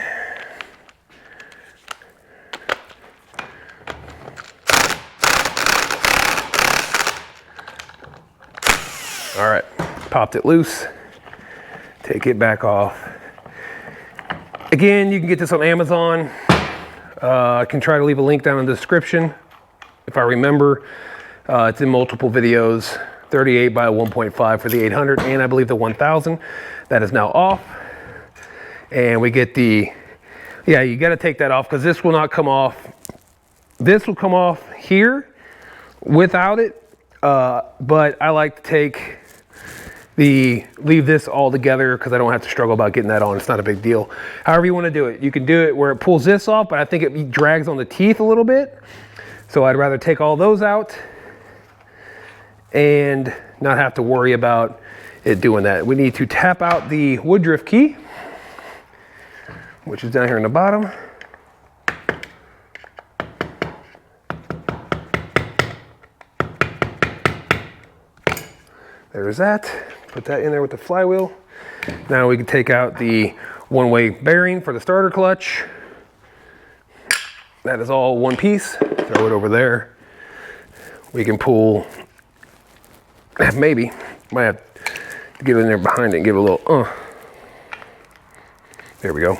All right, popped it loose. Take it back off. Again, you can get this on Amazon. I can try to leave a link down in the description if I remember. It's in multiple videos. 38 by 1.5 for the 800 and I believe the 1000. That is now off. And we get the, yeah, you got to take that off because this will not come off. This will come off here without it. But I like to take leave this all together because I don't have to struggle about getting that on. It's not a big deal. However you want to do it. You can do it where it pulls this off, but I think it drags on the teeth a little bit. So I'd rather take all those out and not have to worry about it doing that. We need to tap out the wood drift key, which is down here in the bottom. There's that. Put that in there with the flywheel. Now we can take out the one-way bearing for the starter clutch. That is all one piece. Throw it over there. We can pull, maybe, might have to get in there behind it and give it a little, There we go.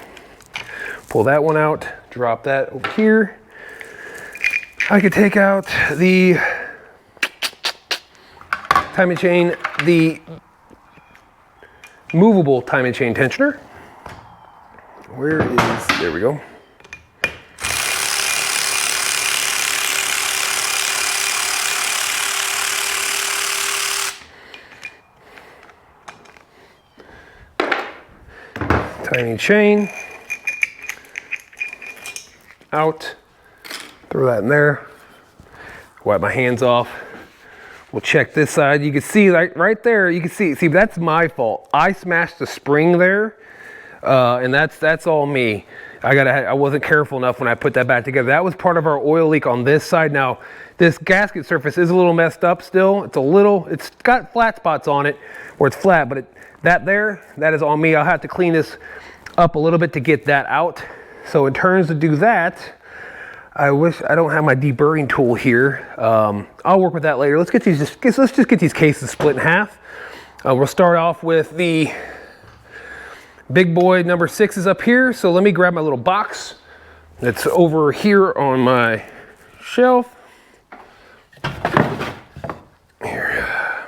Pull that one out, drop that over here. I could take out the timing chain, the movable timing chain tensioner. Where is, there we go. Timing chain out, throw that in there, wipe my hands off. We'll check this side. You can see right there, you can see that's my fault. I smashed the spring there, and that's all me. I wasn't careful enough when I put that back together. That was part of our oil leak on this side. Now, this gasket surface is a little messed up still. It's got flat spots on it where it's flat, but that is on me. I'll have to clean this up a little bit to get that out. So in terms to do that, I wish I don't have my deburring tool here. I'll work with that later. Let's just get these cases split in half. We'll start off with the big boy number 6 is up here. So let me grab my little box that's over here on my shelf. Here.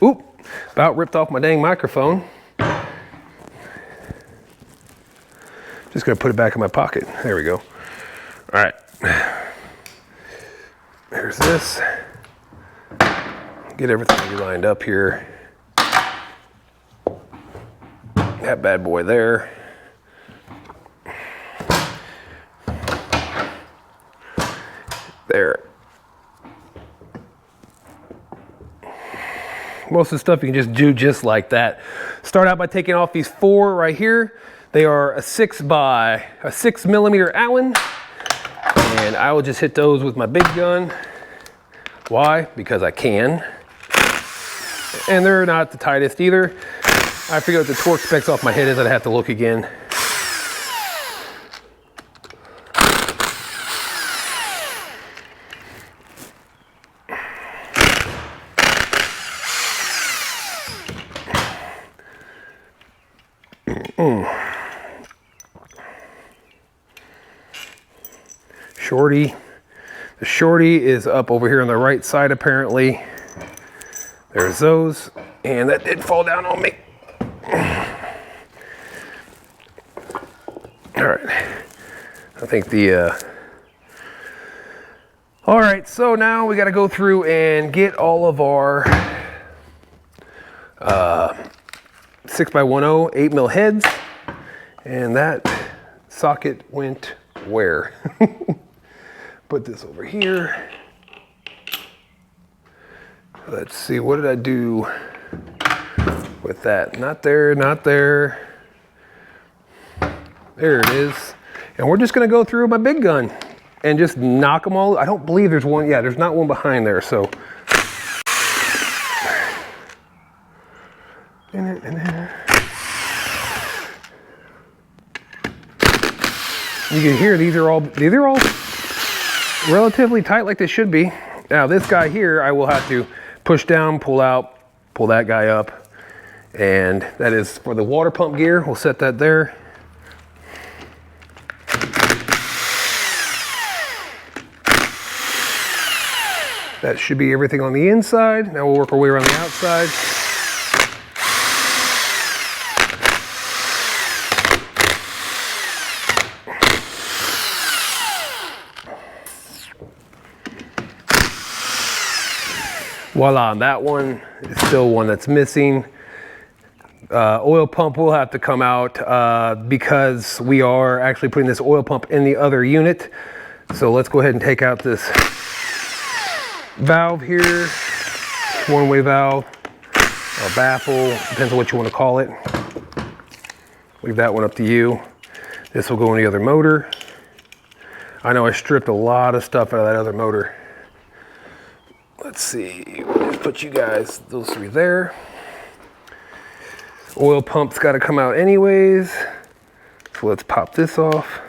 Oop, about ripped off my dang microphone. Just gonna put it back in my pocket. There we go. All right. There's this. Get everything lined up here. That bad boy there. There. Most of the stuff you can just do just like that. Start out by taking off these 4 right here. They are a 6 millimeter Allen, and I will just hit those with my big gun. Why? Because I can. And they're not the tightest either. I figure what the torque specs off my head is, I'd have to look again. Shorty. The shorty is up over here on the right side apparently. There's those, and that did fall down on me. All right, I think all right, so now we got to go through and get all of our 6x10 8mm heads, and that socket went where? Put this over here. Let's see, what did I do with that? Not there, not there. There it is. And we're just gonna go through my big gun and just knock them all. I don't believe there's one, yeah, there's not one behind there, so. You can hear these are all relatively tight like they should be. Now this guy here, I will have to push down, pull out, pull that guy up. And that is for the water pump gear. We'll set that there. That should be everything on the inside. Now we'll work our way around the outside. Voila, that one is still one that's missing. Oil pump will have to come out because we are actually putting this oil pump in the other unit. So let's go ahead and take out this valve here, one-way valve, or baffle, depends on what you want to call it. Leave that one up to you. This will go in the other motor. I know I stripped a lot of stuff out of that other motor. Let's see, we'll put you guys, those three there. Oil pump's got to come out anyways. So let's pop this off.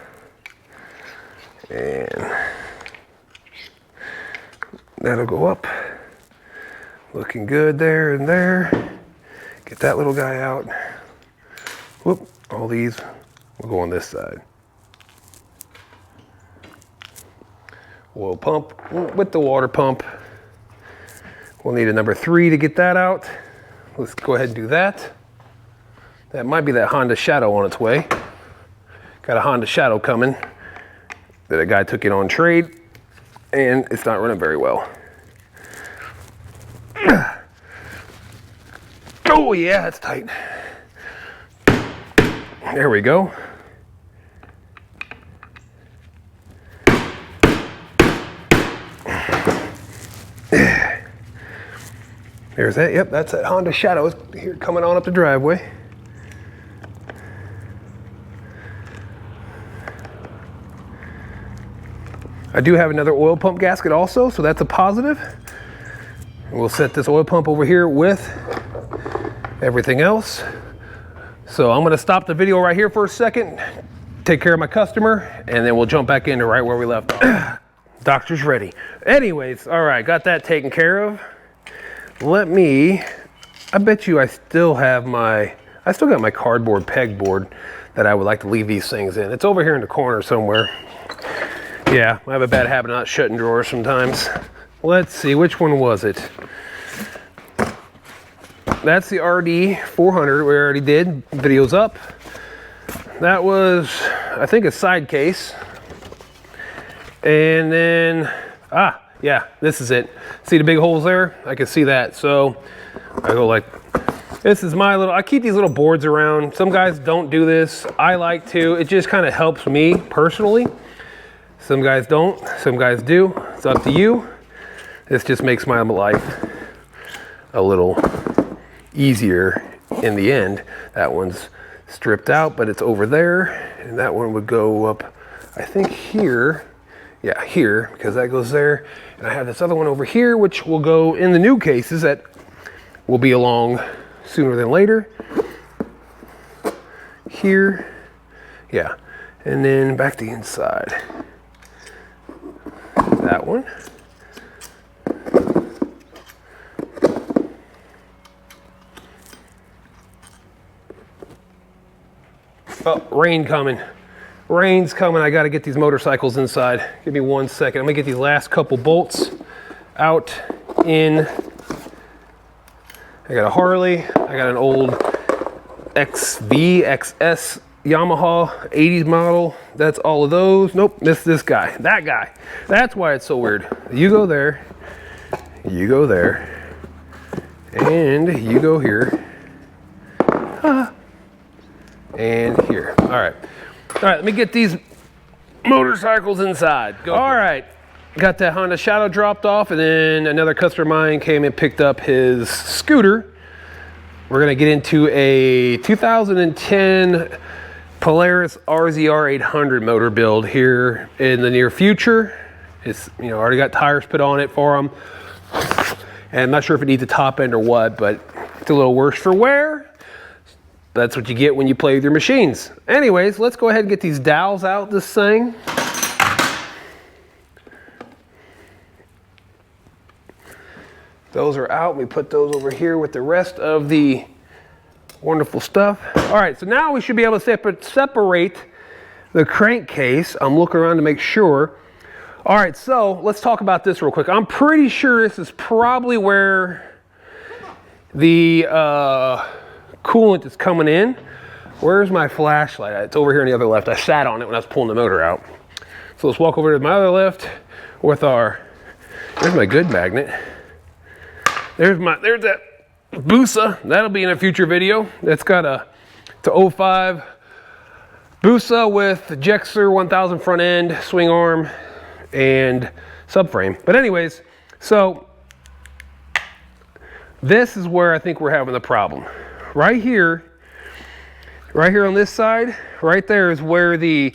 And that'll go up. Looking good there and there. Get that little guy out. Whoop, all these will go on this side. Oil pump with the water pump. We'll need a number 3 to get that out. Let's go ahead and do that. That might be that Honda Shadow on its way. Got a Honda Shadow coming that a guy took it on trade, and it's not running very well. Oh yeah, it's tight. There we go. There's that, yep, that's that Honda Shadow here coming on up the driveway. I do have another oil pump gasket also, so that's a positive. We'll set this oil pump over here with everything else. So I'm gonna stop the video right here for a second, take care of my customer, and then we'll jump back into right where we left off. Doctor's ready. Anyways, all right, got that taken care of. I bet you I still got my cardboard pegboard that I would like to leave these things in. It's over here in the corner somewhere. Yeah, I have a bad habit of not shutting drawers sometimes. Let's see, which one was it? That's the RD 400 we already did. Video's up. That was, I think, a side case. And then, yeah, this is it. See the big holes there? I can see that. So I go like, this is my little, I keep these little boards around. Some guys don't do this. I like to. It just kind of helps me personally. Some guys don't, some guys do. It's up to you. This just makes my life a little easier in the end. That one's stripped out, but it's over there. And that one would go up, I think here. Yeah, here, because that goes there. And I have this other one over here, which will go in the new cases that will be along sooner than later. Here, yeah. And then back to the inside. That one. Oh, rain coming. Rain's coming. I got to get these motorcycles inside. Give me 1 second. I'm going to get these last couple bolts out in. I got a Harley. I got an old XS Yamaha 80s model. That's all of those. Nope, this guy. That guy. That's why it's so weird. You go there. You go there. And you go here. And here. All right. All right, let me get these motorcycles inside. Go. All right, got that Honda Shadow dropped off, and then another customer of mine came and picked up his scooter. We're gonna get into a 2010 Polaris RZR 800 motor build here in the near future. It's, you know, already got tires put on it for them. And I'm not sure if it needs a top end or what, but it's a little worse for wear. That's what you get when you play with your machines. Anyways, let's go ahead and get these dowels out this thing. Those are out. We put those over here with the rest of the wonderful stuff. All right, so now we should be able to separate the crankcase. I'm looking around to make sure. All right, so let's talk about this real quick. I'm pretty sure this is probably where the coolant is coming in. Where's my flashlight? It's over here on the other left. I sat on it when I was pulling the motor out. So let's walk over to my other left with our, there's my good magnet. there's that Busa. That'll be in a future video. It's got a 05 Busa with Jexer 1000 front end, swing arm, and subframe. But anyways, so this is where I think we're having the problem. Right here on this side, right there is where the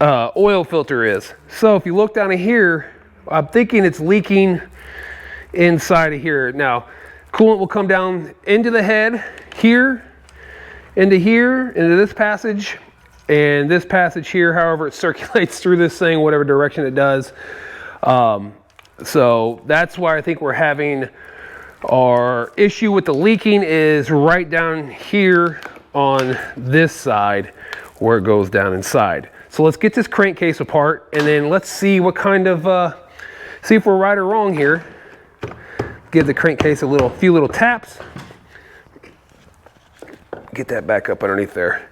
oil filter is. So if you look down in here, I'm thinking it's leaking inside of here. Now, coolant will come down into the head here, into this passage, and this passage here, however it circulates through this thing, whatever direction it does. So that's why I think we're having our issue with the leaking is right down here on this side where it goes down inside. So let's get this crankcase apart and then let's see what kind of, see if we're right or wrong here. Give the crankcase a few little taps. Get that back up underneath there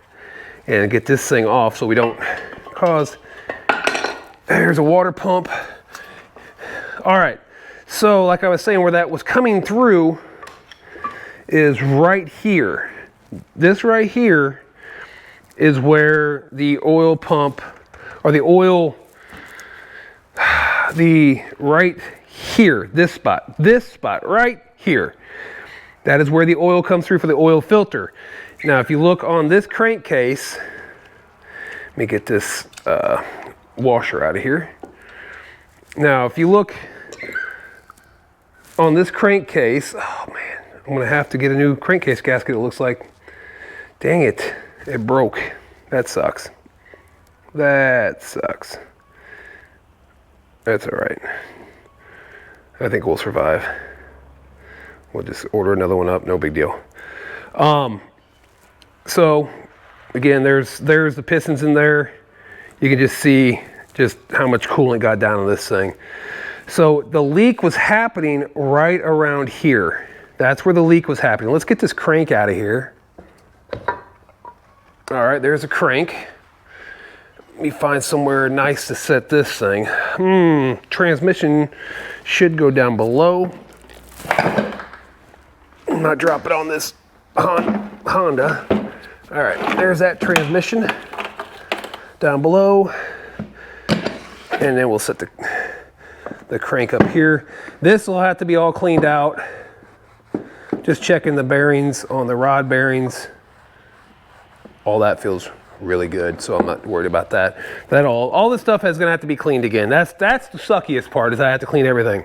and get this thing off so we don't cause, there's a water pump. All right, so like I was saying, where that was coming through is right here. This right here is where the oil pump, or the oil, right here, this spot right here. That is where the oil comes through for the oil filter. Now, if you look on this crankcase, let me get this washer out of here. Now, if you look on this crankcase, oh man, I'm gonna have to get a new crankcase gasket, it looks like. Dang it, it broke. That sucks. That sucks. That's all right. I think we'll survive. We'll just order another one up, no big deal. So again, there's the pistons in there. You can just see just how much coolant got down on this thing. So the leak was happening right around here. That's where the leak was happening. Let's get this crank out of here. All right, there's a crank. Let me find somewhere nice to set this thing. Transmission should go down below. Not drop it on this Honda. All right, there's that transmission down below. And then we'll set the crank up here. This will have to be all cleaned out. Just checking the bearings on the rod bearings. All that feels really good, so I'm not worried about that. All this stuff is gonna have to be cleaned again. That's the suckiest part, is I have to clean everything.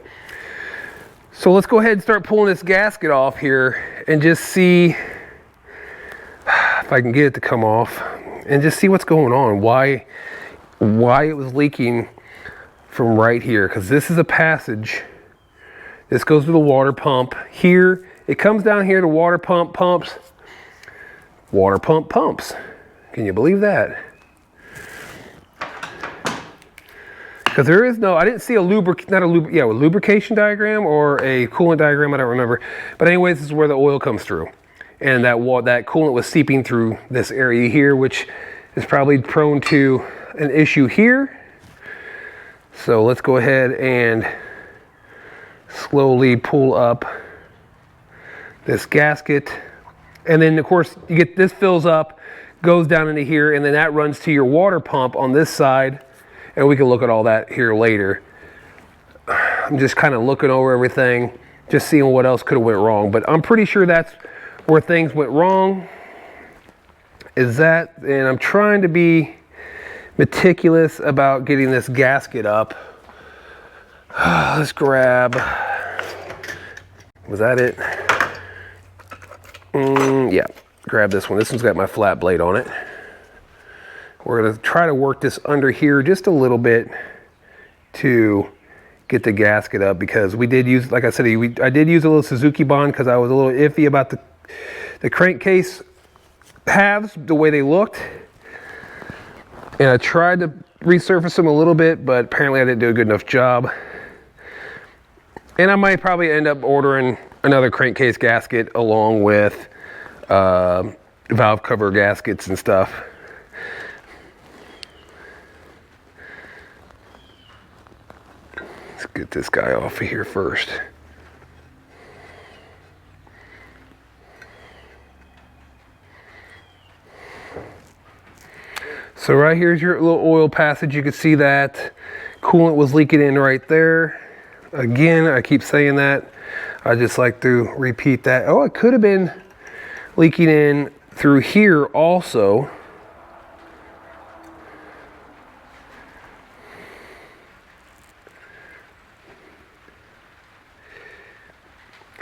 So let's go ahead and start pulling this gasket off here and just see if I can get it to come off and just see what's going on. Why it was leaking from right here, because this is a passage. This goes to the water pump. Here, it comes down here to water pump pumps. Water pump pumps. Can you believe that? Because there is no, I didn't see a lubrication diagram or a coolant diagram, I don't remember. But anyways, this is where the oil comes through. And that coolant was seeping through this area here, which is probably prone to an issue here. So let's go ahead and slowly pull up this gasket. And then of course you get this, fills up, goes down into here, and then that runs to your water pump on this side. And we can look at all that here later. I'm just kind of looking over everything, just seeing what else could have went wrong. But I'm pretty sure that's where things went wrong, is that. And I'm trying to be meticulous about getting this gasket up. Let's grab, was that it? Yeah, grab this one. This one's got my flat blade on it. We're gonna try to work this under here just a little bit to get the gasket up, because we did use, like I said, I did use a little Suzuki bond because I was a little iffy about the crankcase halves, the way they looked. And I tried to resurface them a little bit, but apparently I didn't do a good enough job. And I might probably end up ordering another crankcase gasket along with valve cover gaskets and stuff. Let's get this guy off of here first. So right here's your little oil passage. You can see that coolant was leaking in right there. Again, I keep saying that. I just like to repeat that. Oh, it could have been leaking in through here also.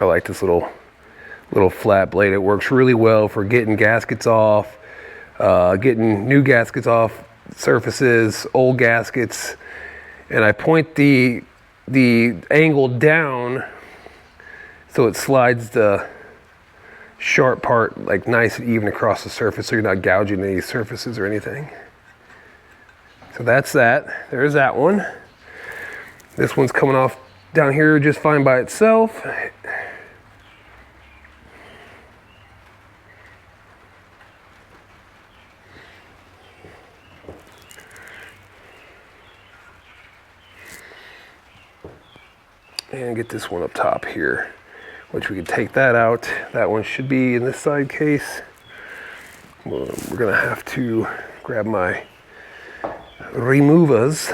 I like this little flat blade. It works really well for getting gaskets off, getting new gaskets off surfaces, old gaskets. And I point the angle down so it slides the sharp part like nice and even across the surface, so you're not gouging any surfaces or anything. So that's that. There's that one. This one's coming off down here just fine by itself. And get this one up top here, which we can take that out. That one should be in this side case. Well, we're gonna have to grab my removers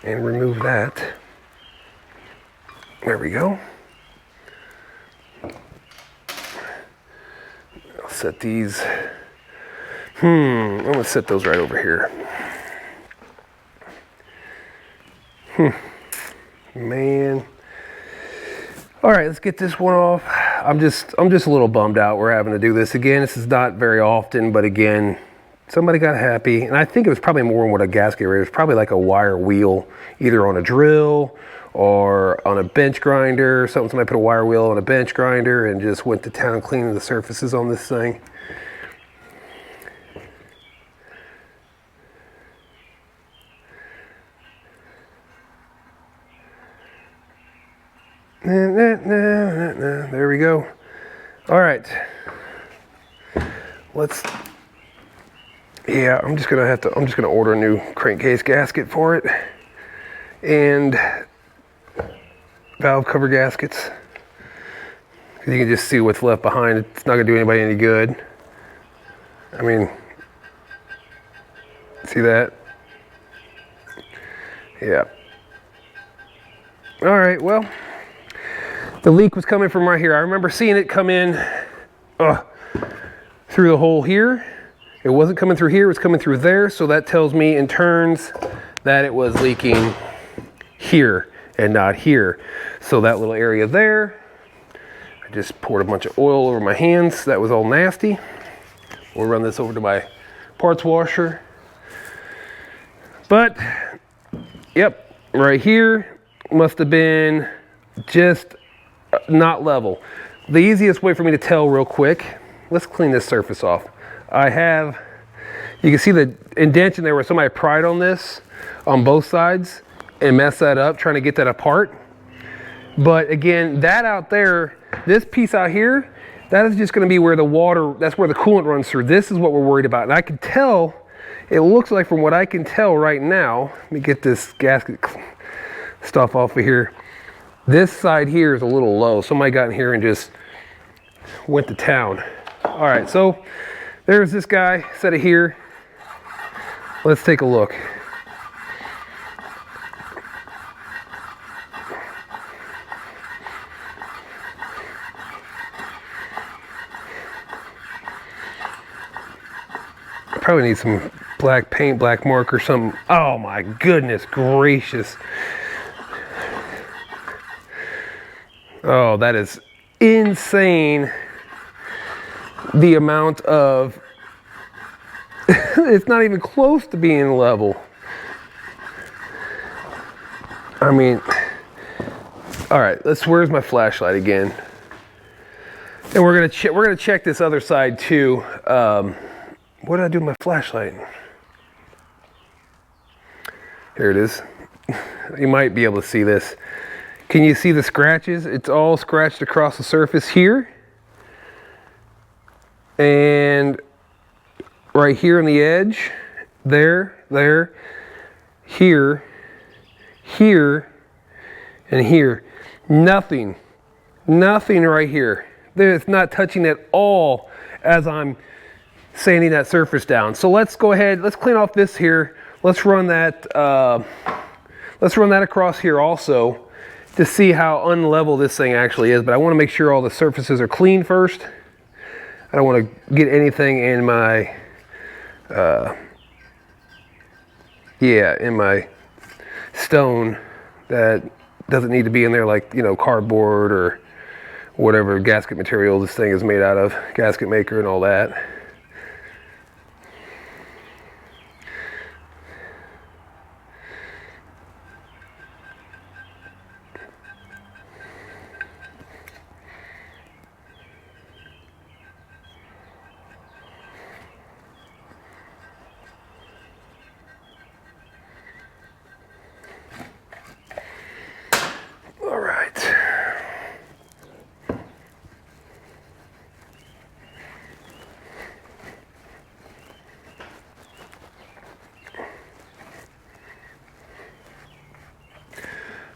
and remove that. There we go. I'll set these. I'm gonna set those right over here. Man. All right, let's get this one off. I'm just a little bummed out we're having to do this again. This is not very often, but again, somebody got happy, and I think it was probably more than what a gasket rated. It was probably like a wire wheel, either on a drill or on a bench grinder or something. Somebody put a wire wheel on a bench grinder and just went to town cleaning the surfaces on this thing. There we go. All right. I'm just gonna order a new crankcase gasket for it and valve cover gaskets. You can just see what's left behind. It's not gonna do anybody any good. I mean, see that? Yeah. All right, well, the leak was coming from right here. I remember seeing it come in through the hole here. It wasn't coming through here, it was coming through there. So that tells me in turns that it was leaking here and not here. So that little area there, I just poured a bunch of oil over my hands. That was all nasty. We'll run this over to my parts washer. But, yep, right here must have been just not level. The easiest way for me to tell real quick, let's clean this surface off. You can see the indentation there where somebody pried on this on both sides and messed that up trying to get that apart. But again, that out there, this piece out here, that is just going to be where the water, that's where the coolant runs through. This is what we're worried about. And I can tell, it looks like from what I can tell right now, let me get this gasket stuff off of here. This side here is a little low. Somebody got in here and just went to town. All right, so there's this guy, set it here. Let's take a look. Probably need some black paint, black marker, something. Oh my goodness gracious. Oh, that is insane. The amount of, it's not even close to being level. I mean, all right, where's my flashlight again? And we're gonna check this other side too. What did I do with my flashlight? Here it is. You might be able to see this. Can you see the scratches? It's all scratched across the surface here. And right here on the edge, there, here, and here. Nothing right here. It's not touching at all as I'm sanding that surface down. So let's go ahead, let's clean off this here. Let's run that across here also to see how unlevel this thing actually is. But I want to make sure all the surfaces are clean first. I don't want to get anything in my, in my stone that doesn't need to be in there, like, you know, cardboard or whatever gasket material this thing is made out of, gasket maker and all that.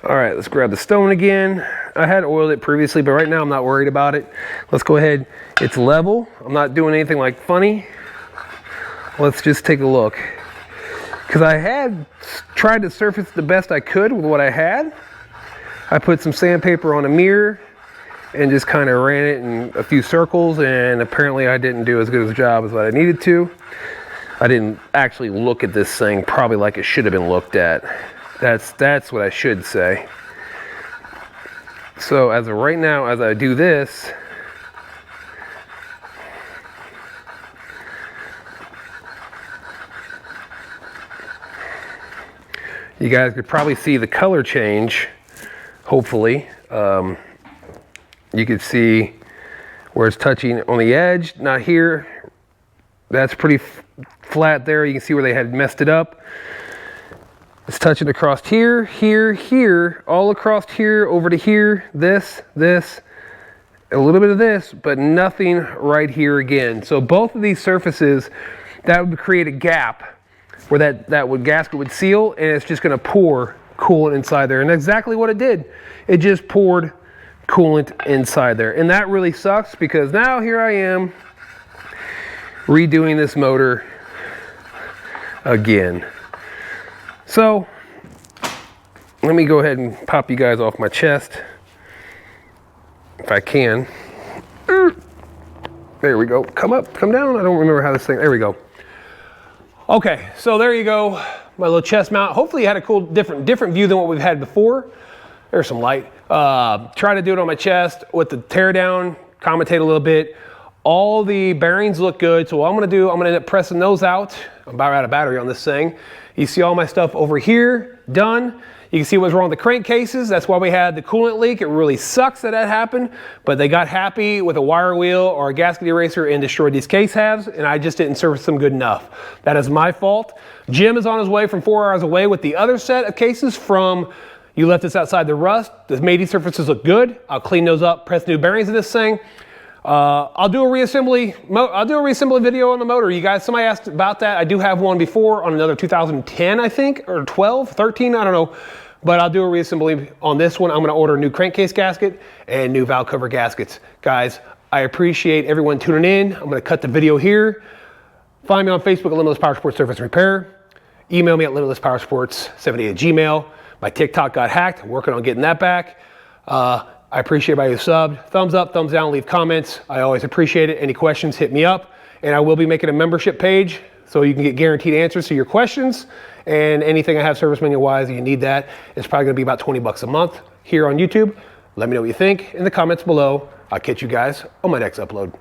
All right, let's grab the stone again. I had oiled it previously, but right now I'm not worried about it. Let's go ahead. It's level. I'm not doing anything like funny. Let's just take a look. Because I had tried to surface the best I could with what I had. I put some sandpaper on a mirror and just kind of ran it in a few circles, and apparently I didn't do as good of a job as what I needed to. I didn't actually look at this thing probably like it should have been looked at. That's what I should say. So as of right now, as I do this, you guys could probably see the color change, hopefully. You could see where it's touching on the edge, not here. That's pretty flat there. You can see where they had messed it up. It's touching across here, here, here, all across here, over to here, this, a little bit of this, but nothing right here again. So both of these surfaces, that would create a gap where that gasket would seal, and it's just gonna pour coolant inside there. And exactly what it did. It just poured coolant inside there. And that really sucks, because now here I am redoing this motor again. So let me go ahead and pop you guys off my chest if I can. There we go. Come up, come down. I don't remember how this thing, there we go. Okay, so there you go, my little chest mount. Hopefully you had a cool, different view than what we've had before. There's some light. Try to do it on my chest with the teardown, commentate a little bit. All the bearings look good, so what I'm gonna do, I'm gonna end up pressing those out. I'm about out of battery on this thing. You see all my stuff over here, done. You can see what's wrong with the crankcases. That's why we had the coolant leak. It really sucks that happened, but they got happy with a wire wheel or a gasket eraser and destroyed these case halves, and I just didn't service them good enough. That is my fault. Jim is on his way from 4 hours away with the other set of cases from You Left Us Outside the Rust. The made these surfaces look good. I'll clean those up, press new bearings in this thing. I'll do a reassembly video on the motor. You guys, somebody asked about that. I do have one before on another 2010, I think, or 12, 13, I don't know. But I'll do a reassembly on this one. I'm gonna order a new crankcase gasket and new valve cover gaskets. Guys, I appreciate everyone tuning in. I'm gonna cut the video here. Find me on Facebook at Limitless Power Sports Service and Repair. Email me at limitlesspowersports78@gmail. My TikTok got hacked. I'm working on getting that back. I appreciate everybody who subbed. Thumbs up, thumbs down, leave comments. I always appreciate it. Any questions, hit me up. And I will be making a membership page so you can get guaranteed answers to your questions. And anything I have service manual wise, you need that. It's probably gonna be about 20 bucks a month here on YouTube. Let me know what you think in the comments below. I'll catch you guys on my next upload.